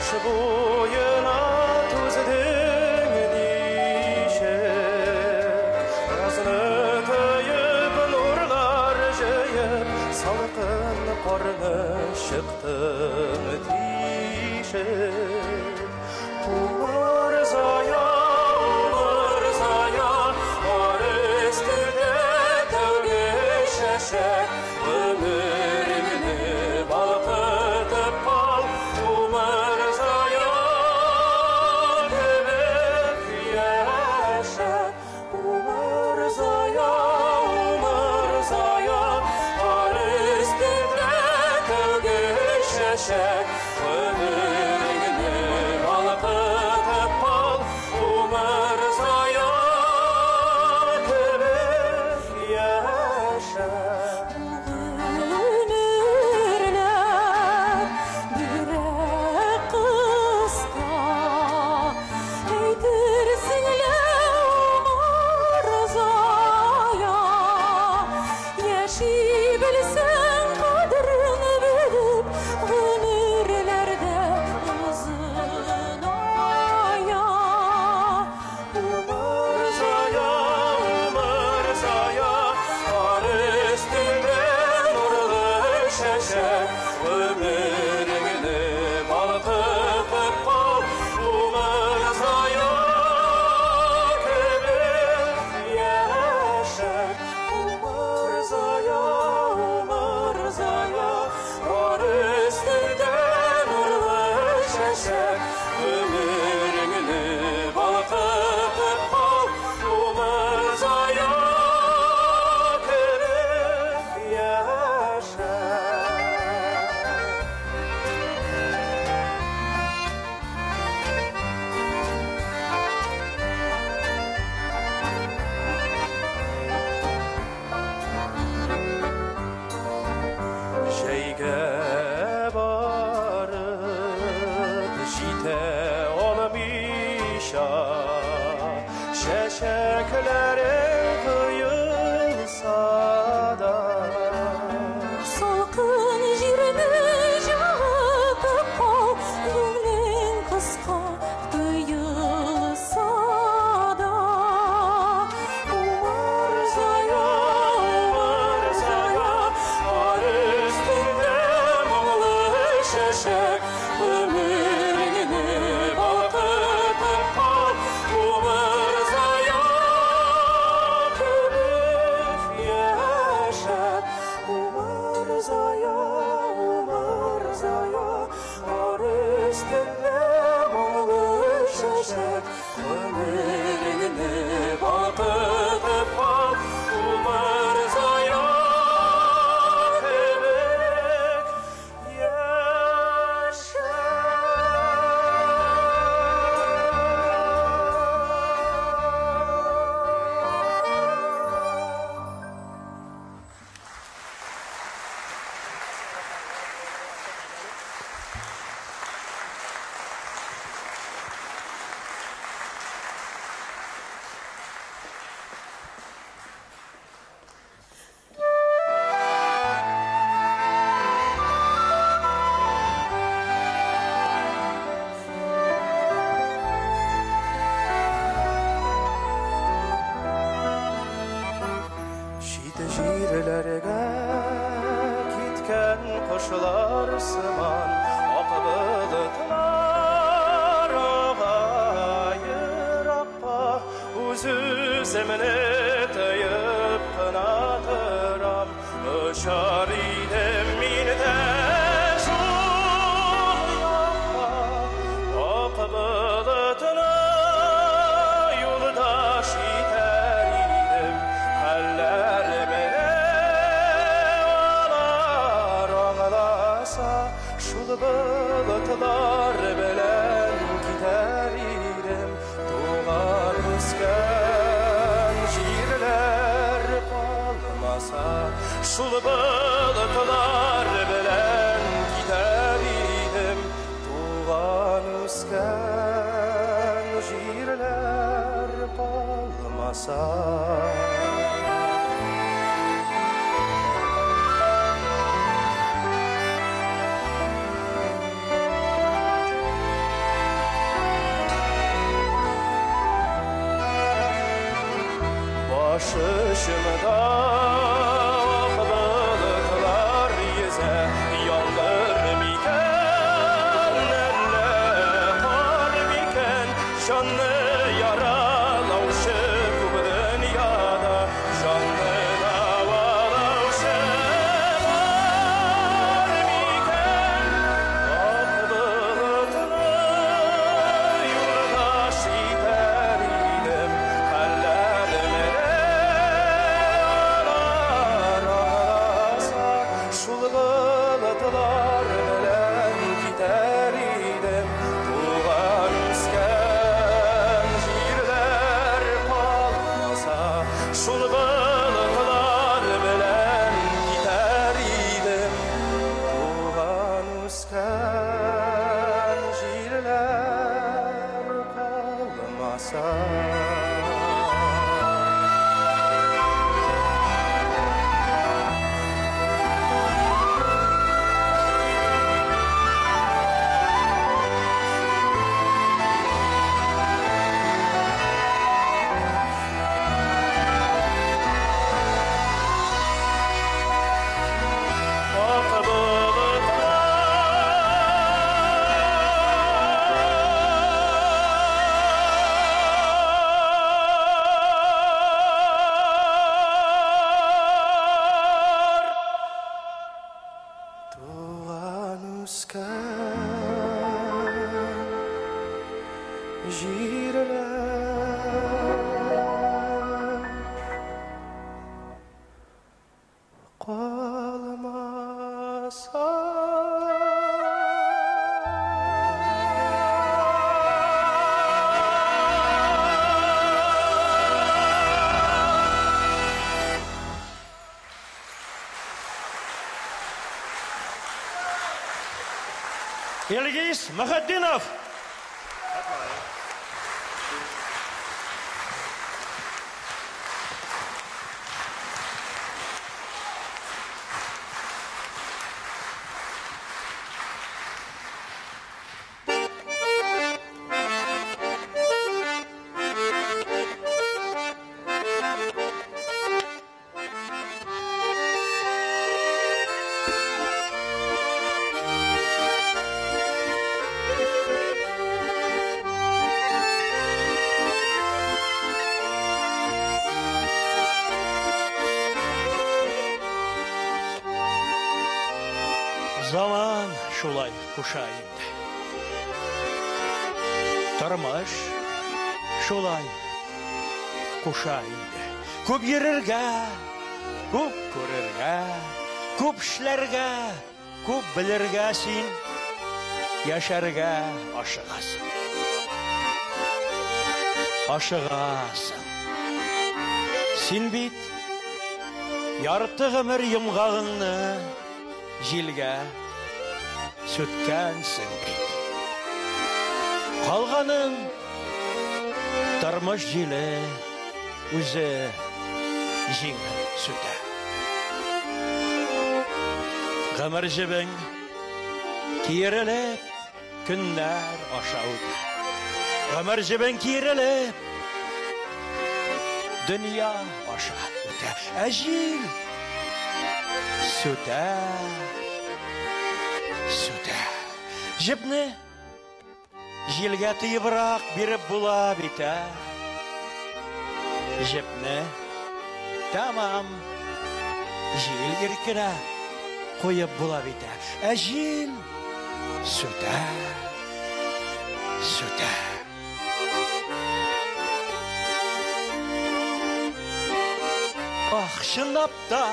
Кыш буйына түздің дейшек, Жазны түйіп нұрлар жайып, Салқын қарны шықтың тишек. Умыр зая, ар үстінде тәуге шәшек, Өміріңді балқытып қал, умыр зая, кебек яша. Умыр зая, ар үстінде тәуге шәшек, Өміріңді балқытып қал, умыр зая, кебек яша. Өміріңді балқытып қал, умыр зая, кебек яша. Умыр зая, ар үстінде нұрлы шәшек, Өміріңді балқытып қал, умыр зая, кебек яша. Жәйге барып жете алмайша, шәшәкләрің құйылса да. Салқын жерді жағытып қал, көңілің қысқа тыйылса да. Умыр зая, ар үстінде мұңлы шәшек, Өміріңді балқытып қал, умыр зая, кебек яша. Умыр зая, ар үстінде мұңлы шәшек, Өміріңді балқытып қал, умыр зая, кебек яша. Шиті жерлерге кеткен құшылар сыман, Ақбылытлар ағайыраққа, Өз-өзімні тыйып қына тұрам, Ұшар едім мен де сол жаққа. Ақбылытлар юлдаш етер едім, Әлләр шул бұлытлар белән китәр идем, туган үскән җирләр калмаса. Шул бұлытлар белән китәр идем, туган үскән җирләр калмаса. башышымда Бұлытылар езі яңғыр мекен Әлі қар мекен Жанны яралаушы көп дүнияда Жанны давалаушы бар мекен Бұлытылы юлдаш етер едім Әлләрімді алар аласа Шул бұлытылар білән кетер едім Туған өскен жерлер қалмаса Шул бұлытылар білән кетер едім Туған өскен жерлер қалмаса Туған өскен жерлер қалмаса Илгиз Мухаддинов. Zaman şulay kuşayındı. Tırmış şulay kuşayındı. Көп yererge, көп көрерге, көп işlerge, көп bilirge sin, yaşarga aşığasın. Aşığasın. Sin bit, ярты ғұмыр йымғағыңны жилге сөткенсің бит. Қалғанын тұрмыш жилі өзі жеңіл сөті. Ғұмыр жібің киіріліп күннер ашауды. Ғұмыр жібің киіріліп дүния аша өті. Әжіл сөті, сөті. Жібні желге тыйыбырақ беріп бұла біті. Жібні тамам жел еркіне қойып бұла біті. Әжіл сөті, сөті. Ах, шынапта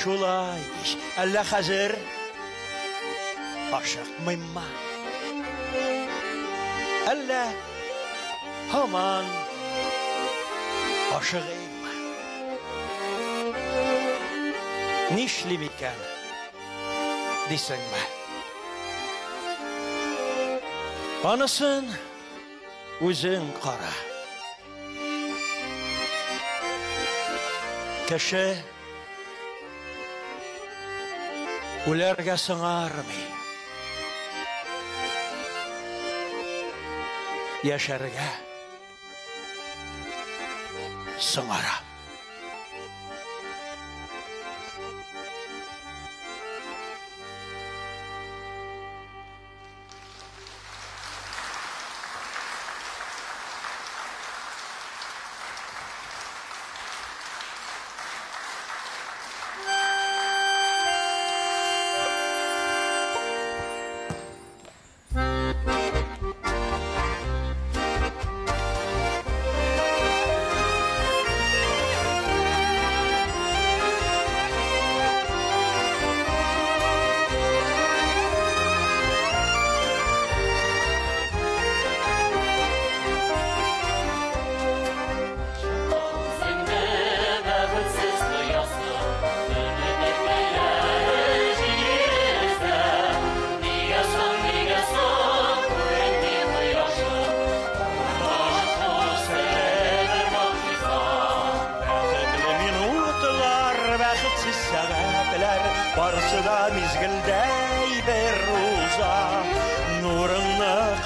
шулай еш, әлі қазір ашықмайма. Әлі хаман ашығайма. Нишлем екен дейсің ме? Анысын өзің қара. Кеше үлерге сыңармай, яшәргә сыңара.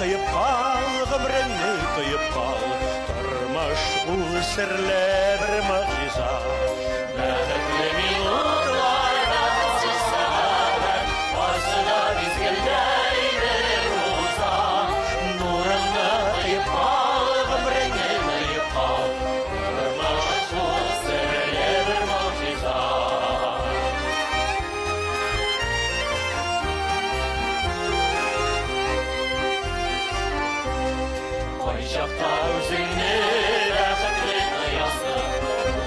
kıyıp kal, gımrını kıyıp kal. Durmuş ul sirli bir muciza. Bäxetli minutlar, bäxetsiz saatler, varsıda bizgilday bir ruza. Nurını kıyıp kal, gımrını kıyıp kal. Durmuş ul sirli bir muciza. Koyacakta özünü bäxetli kıyası.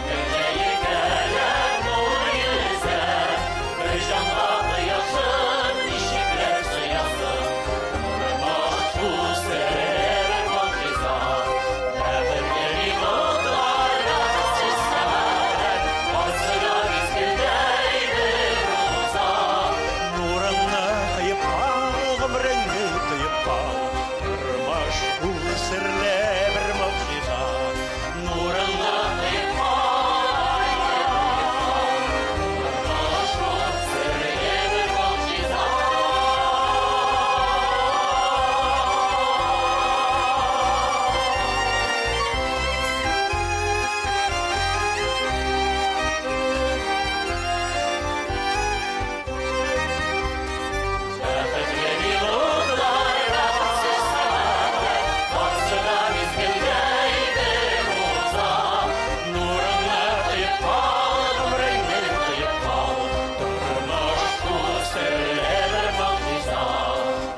Gönleye gelen o yüze, bir canla kıyasın, işikler sıyasın. Durmuş bu sır muciza. Bäxetli minutlar, bäxetsiz saatler, varsıda bizgilday bir ruza. Nurunu kıyıp kal, gımrını kıyıp kal. Durmuş bu sirli bir muciza. Nurunu kıyıp kal, durmuş bu sirli bir muciza. Bäxetli minutlar, bäxetsiz saatler, varsıda bizgilday bir ruza. Nurunu kıyıp kal, gımrını kıyıp kal. Durmuş bu sirli bir muciza.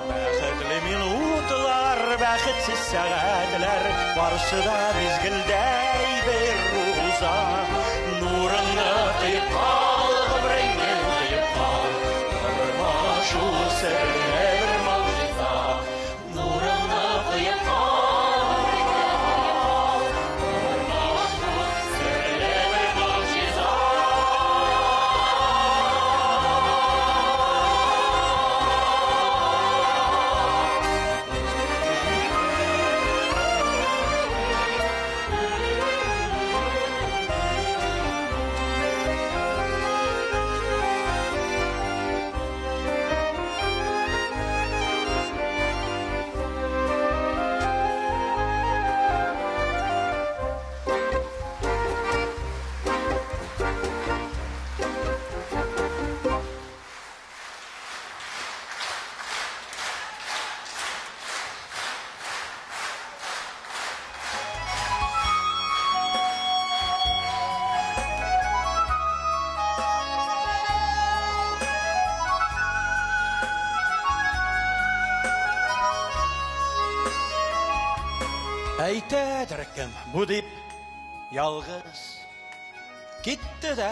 Bäxetli minutlar, bäxetsiz saatler, varsıda bizgilday bir ruza. Nurunu kıyıp kal, gımrını kıyıp kal. Durmuş bu sirli bir muciza. Nurunu kıyıp kal, durmuş bu sirli bir muciza. Әйтәдер кем бу дип ялгыз китте дә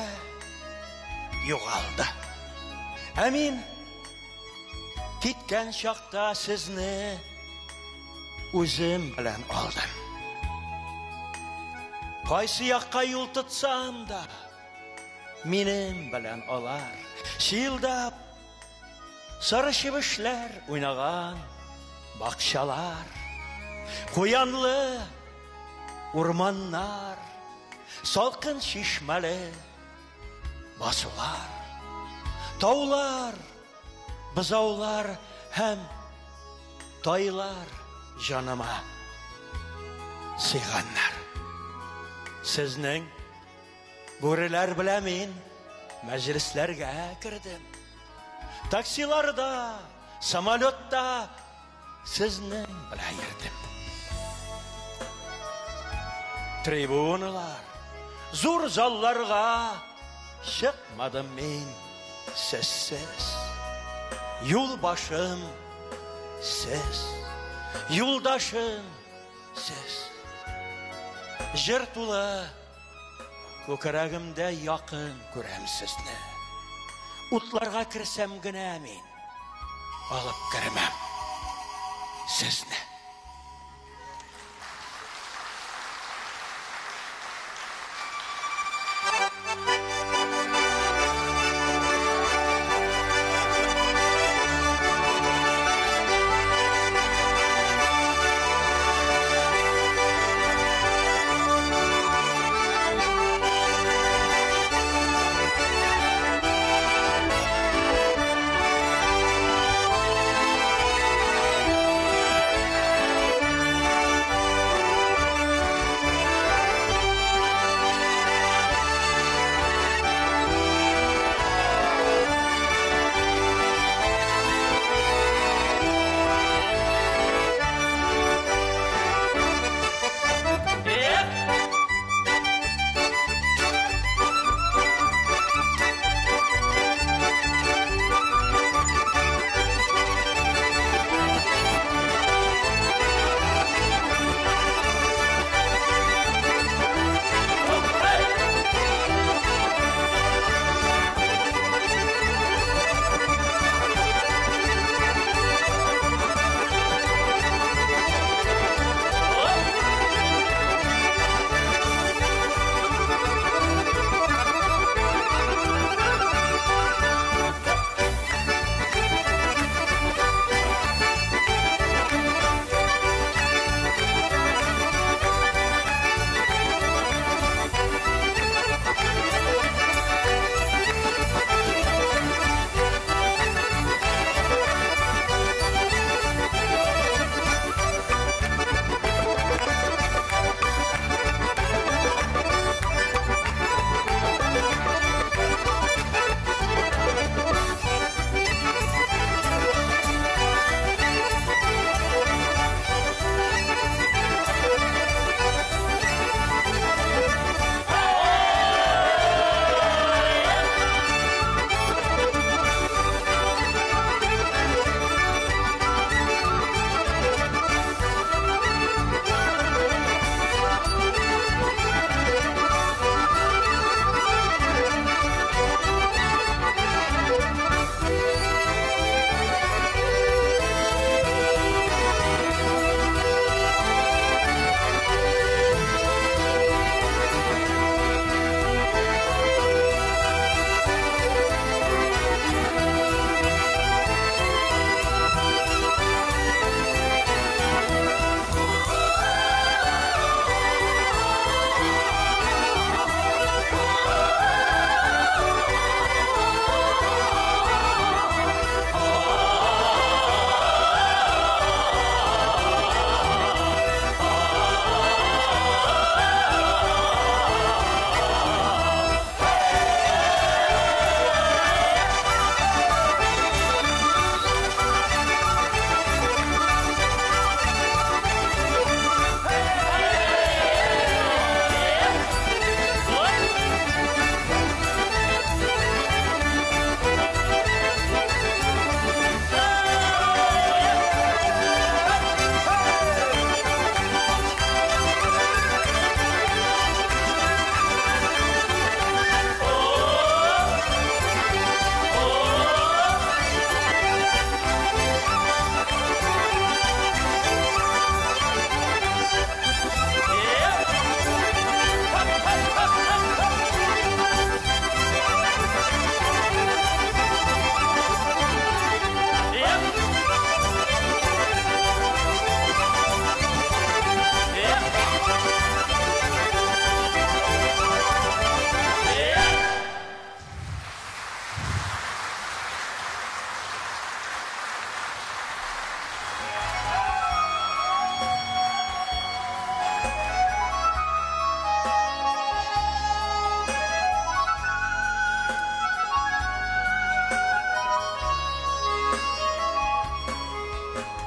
югалды. Ә мин киткән чакта сезне үзем белән алдым. Кайсы якка юл тотсам да минем белән алар шилдап сары чебешләр уйнаган бакчалар. Куянлы урманнар, салкын чишмәле басулар, таулар, бызаулар һәм тайлар җаныма сыйганнар. Сезнең бүреләр белән мин мәҗлесләргә кердем. Таксиларда, самолетта сезнең белән йөрдем. Трибуналар, зур залларга чыкмадым мин сезсез. Юлбашым сез, юлдашым сез. Җыр тулы күкрәгемдә якын күрәм сезне. Утларга керсәм генә мин алып кермәм сезне.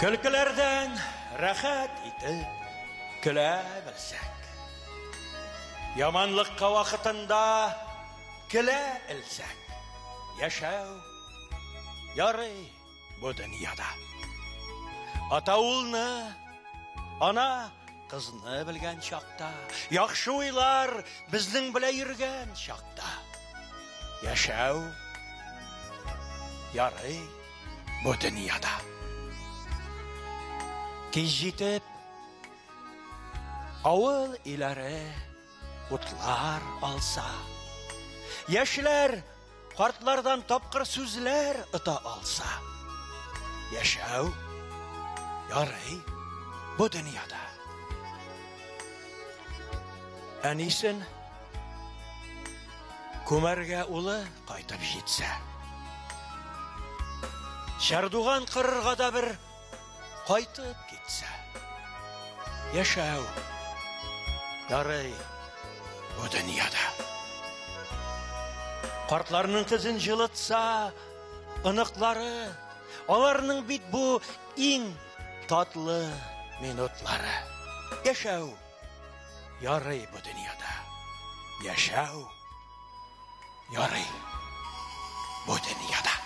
Көлкілерден рахат итіп, күлә білсәк. Яманлыққа вақытында күлә ілсәк. Яшәу ярый бұ дүнияда. Атаулны, ана қызны білген шақта. Яқшы ойлар біздің біле үрген шақта. Яшәу ярый бұ дүнияда. Кез жетіп, ауыл иләрі ұтлар алса. Яшілер қартлардан тапқыр сөзлер ұта алса. Яшәу ярый бұ дүнияда. Әнисін көмәргә улы қайтып жетсе. Шардуған қырырға да бір қайтып кетсе. Яшәу ярый бұ дүнияда. Қартларының қызын жылытса, ынықлары, оларының бит бұ ең татлы минутлары. Яшәу ярый бұ дүнияда. Яшәу ярый бұ дүнияда.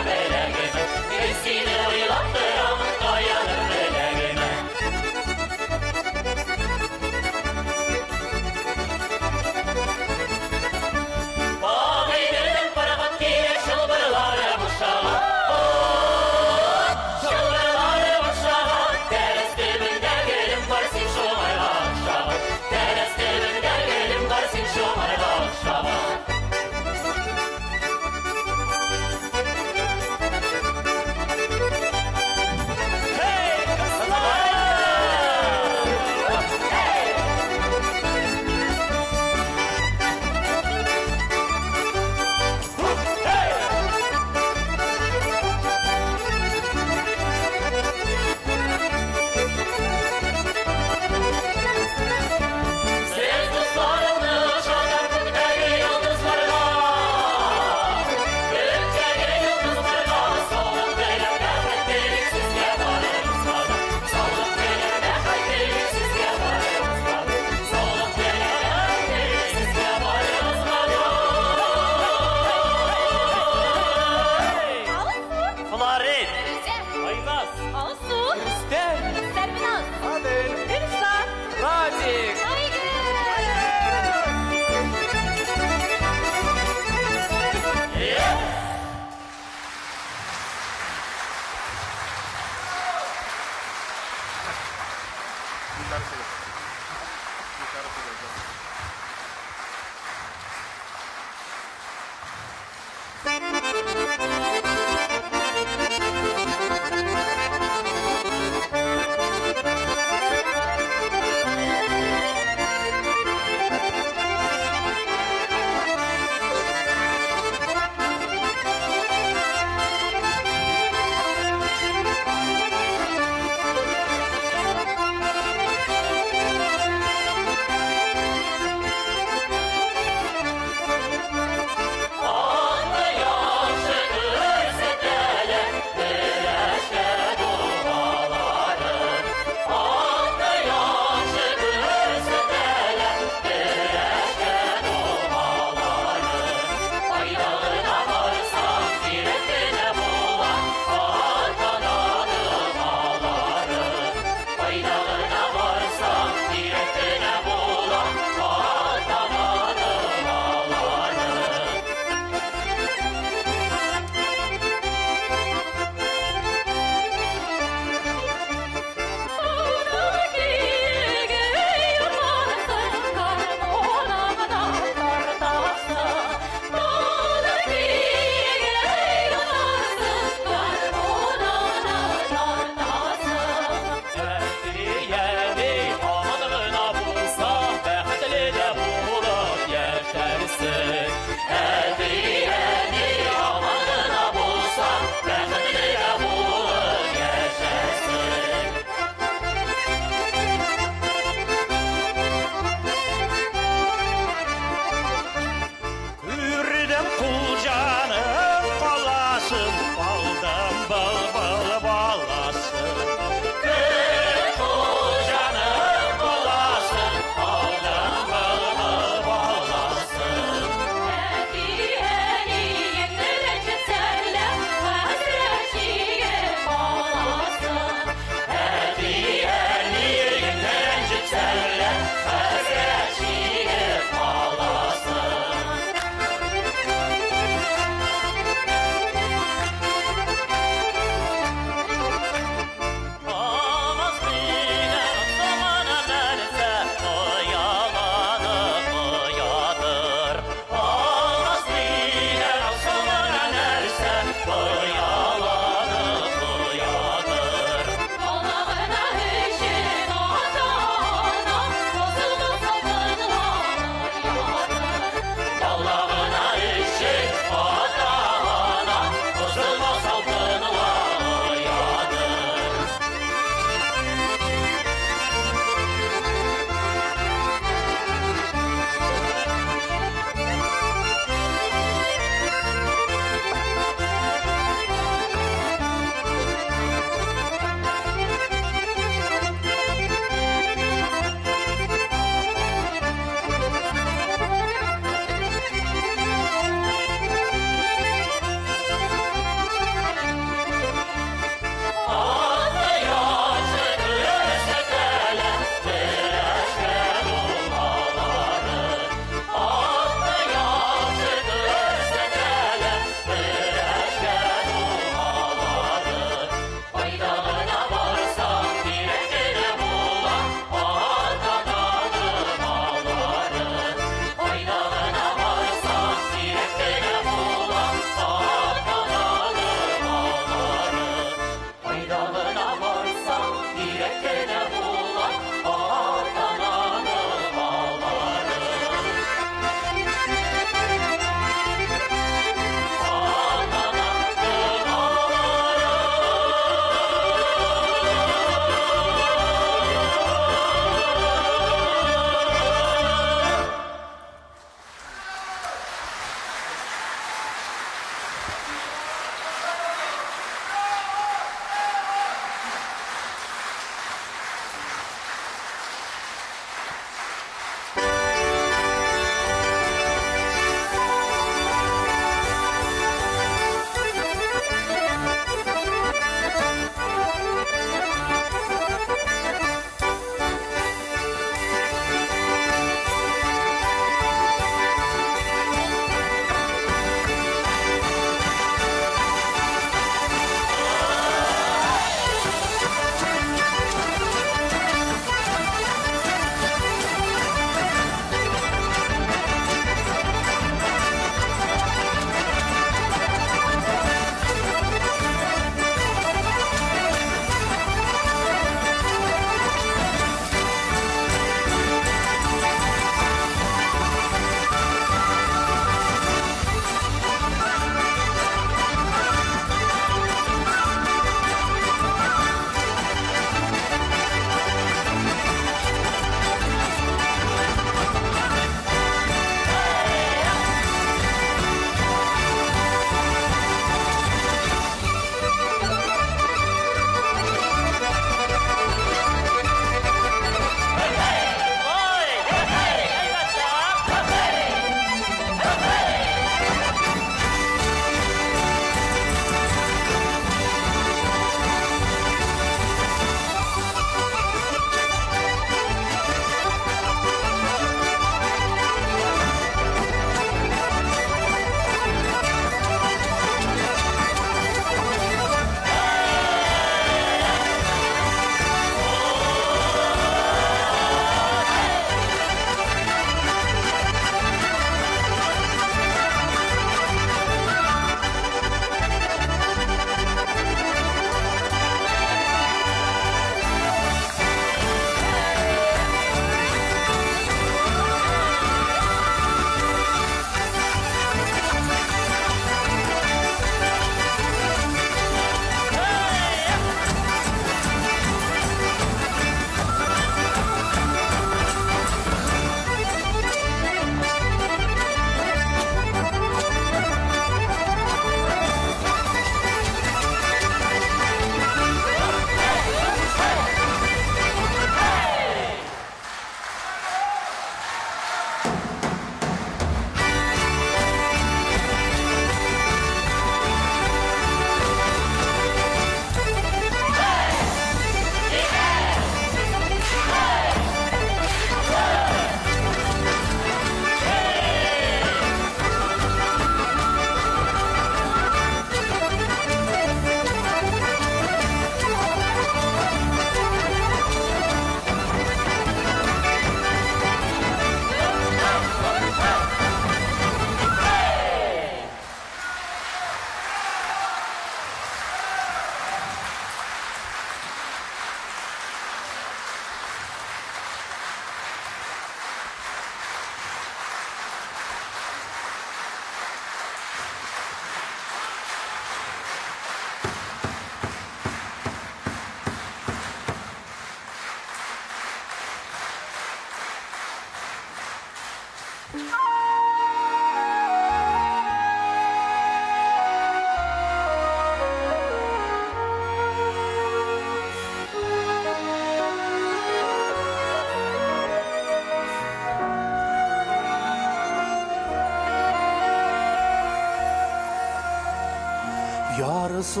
Yarısı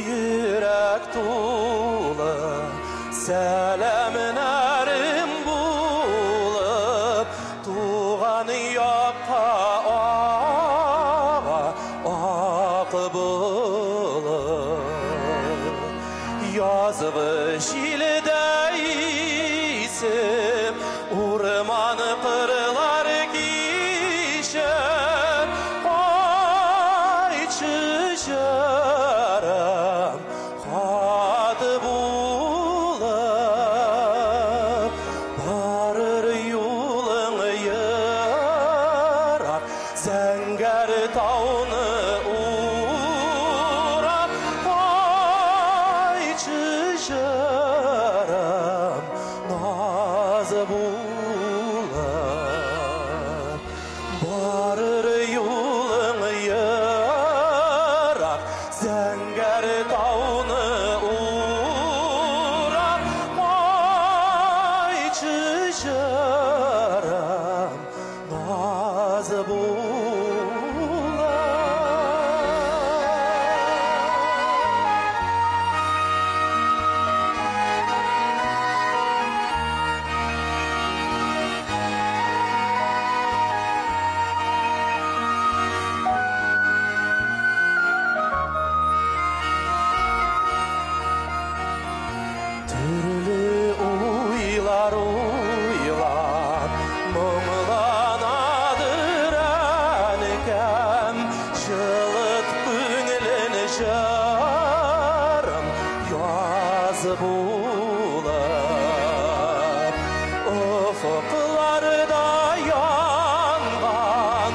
yürek dolu Sələmlərim bulub Tuğan yapqa ağa Aqı bulub Yazığı şildəyisib Urman qırlar gişər Ay çişərəm Xadı bulub Barır yolun yırar Zəngər tağını uğrar Ay çişərəm Nazı bulub Barır yolun yırar Zəngər tağını uğrar Ay çişərəm Nazı bulub Türlü uylar uylar Mumlanadır ənikəm Şılıt günlün şarım Yazı bulub Ufuklarda yanğan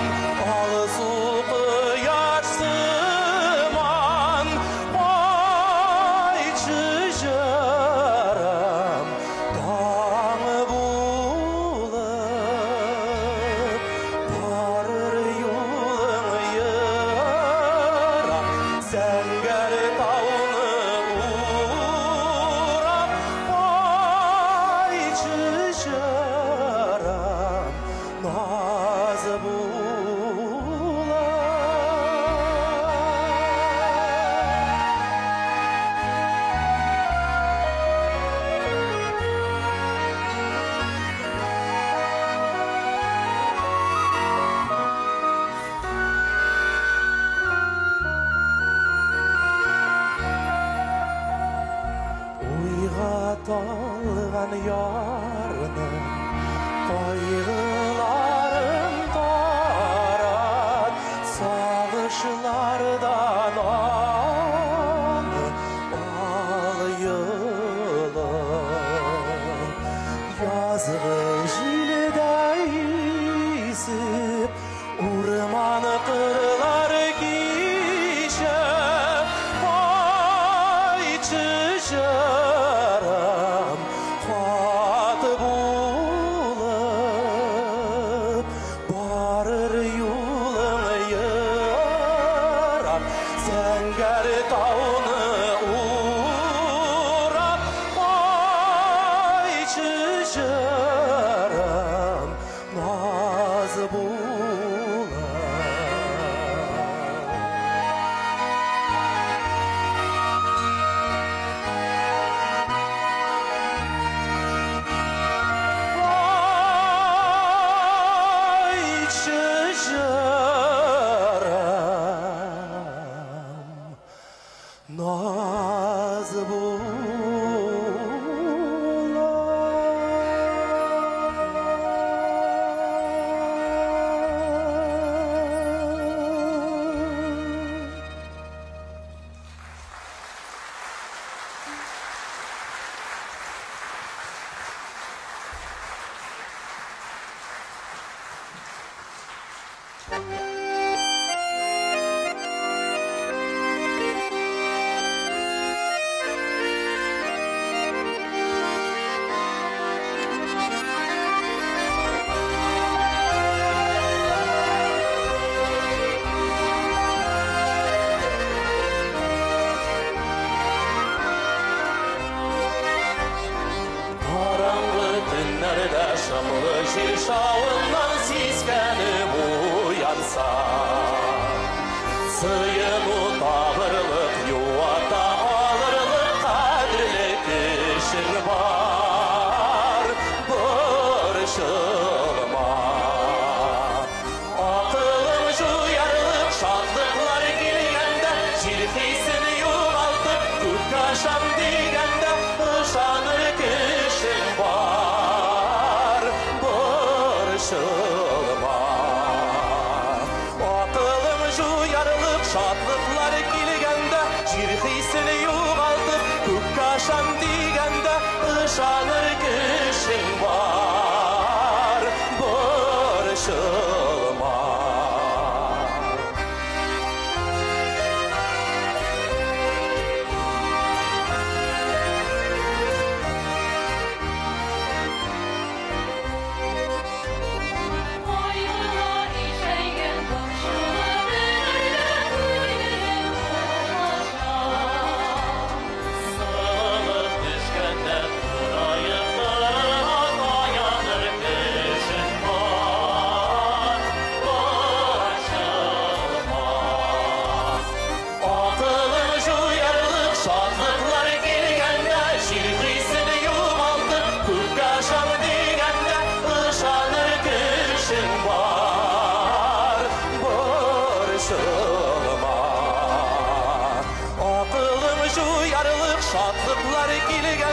Alsu qıyar sıman Ay çişərəm Dağ bulub Barır yolun yırar Zəngər tağını uğrar Ay çişərəm Nazı bulub Uyğa dalğan yarını Qayğılarım tarat Sağışlardan anı alayılır Yazığı jildəyisib Urman qırlar gişər Ay çişərəm Xadı bulub Barır yolun yırar Zəngər tağını uğrar Ay çişərəm Nazı bulub Ay çişərəm Nazı bulub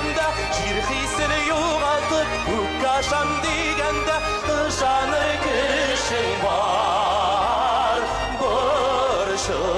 дигәндә, җир хисен югалтып, күккә ашам дигәндә, ышаныр кешең бар, борчылма.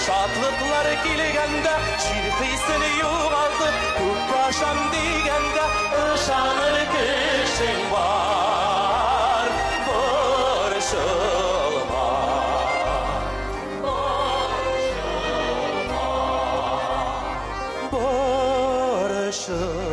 Шатлыклар килгәндә, җир хисен югалтып, күккә ашам дигәндә, ышаныр кешең бар, борчылма. Борчылма.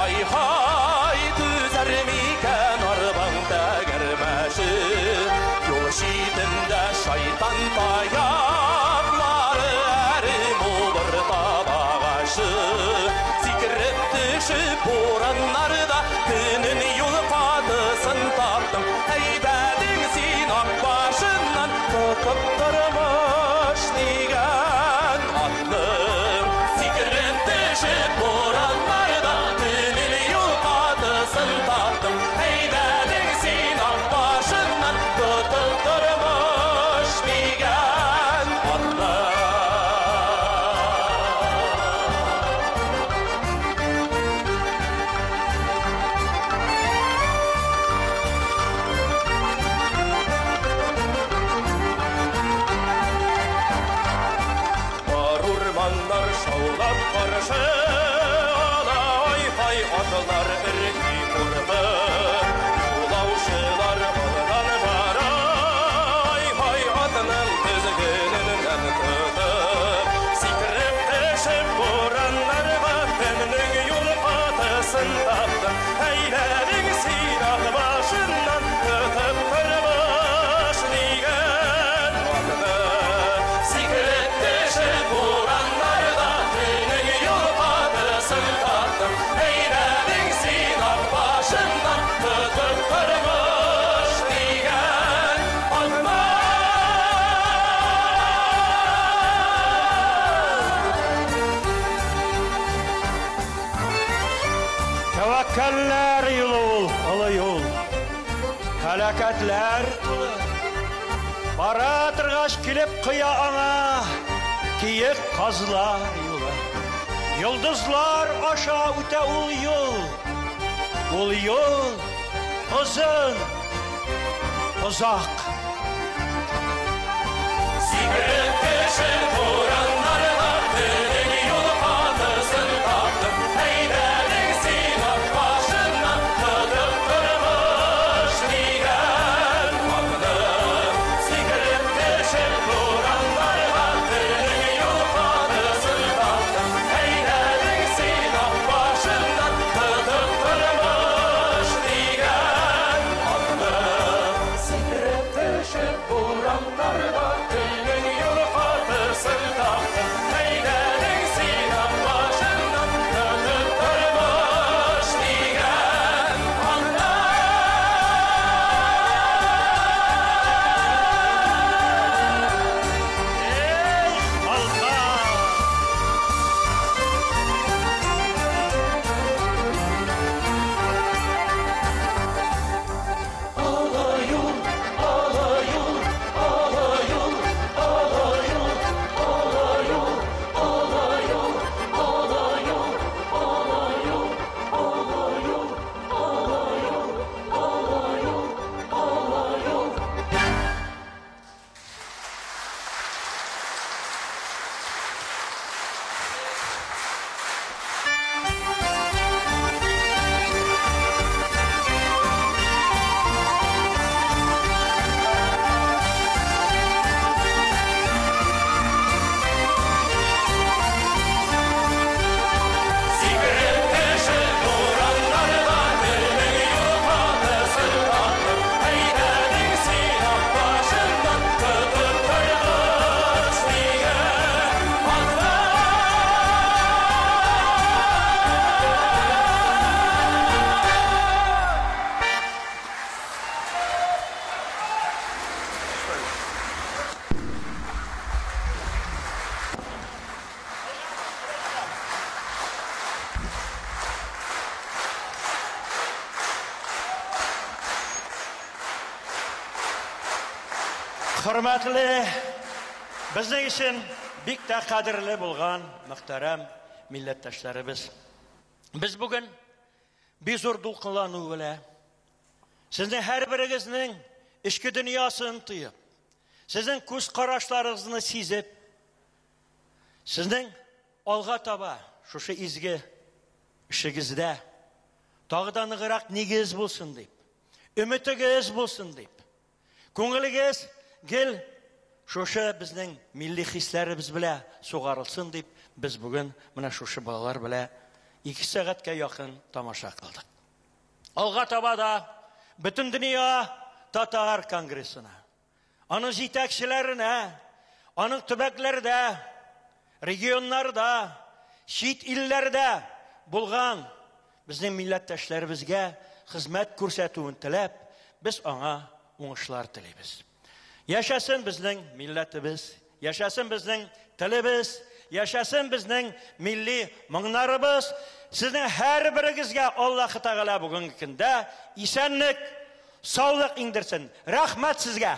Ай-хай, түзәр микән арбаң тәгәрмәше, юл шитендә шайтан таяклары әрем улыр табагашы. Сикереп төшеп бураннарда көнен юл катысын таптың, әйбәдең син ак башыннан тотып тормыш дигән атның. Сикереп төшеп бураннарда таптым, әйбәдең син ак башыннан тотып тормыш дигән атны. Бар урманнар шаулап каршы, ай-хай атылар ирки курды. Юлаушылар алдан бара, ай-хай атының тезгененнән тотып. Сикереп төшеп бураннарга көннең юл катысын таптың, әйбәдең син ак башыннан тотып тормыш дигән атны. Сикереп төшеп бураннарга көннең юл катысын таптың, әйбәдең син ак башыннан тотып тормыш дигән атны. Тәвәккәлләр юлы ул, олы юл. Һәлакәтләр юлы. Бара торгач килеп кыя аңа киек казлар юлы. Йолдызлар аша үтә ул юл. Ул юл озын, озак. Сикереп төшеп бураннарга көннең юл катысын таптың, әйбәдең син ак башыннан тотып тормыш дигән атны. Сикереп төшеп бураннарга көннең юл катысын таптың, әйбәдең син ак башыннан тотып тормыш дигән атны. Сикереп төшеп бураннарга көннең юл Hürmetli, bizning için bik de kadirli bulgan muhterem milletteşlerimiz. Biz bugün bir zor dulkınlanı bile, sizin her birinizin içki dünyasını tıyıp, sizin göz karашlarınızı sizip, sizin alğa taba, şu izgi işinizde, dağdan ırak nigiz bulsun deyip, ümitigiz bulsun deyip, көңілігіз гел шошы біздің milli hislerimiz bile soğarılsın deyip biz bugün mına şoşı балалар bile 2 saatga yakın tamaşa kıldık. Alğa tabada bütün dünya Tatar Kongresine, onun yetakçilerine, onun tübeklerde, regionlarda, şit illerde bulgan bizim milletteşlerimizge hizmet ko'rsatuwini tilab biz ona oңышlar тілейбіз. Yaşasın bizning milletimiz, yaşasın bizning tilimiz, yaşasın bizning milli мұңнарыбыз. Sizning her biringizge Allah Teala bugünkü günde isenlik, sağlık indirsin. Rahmet sizge.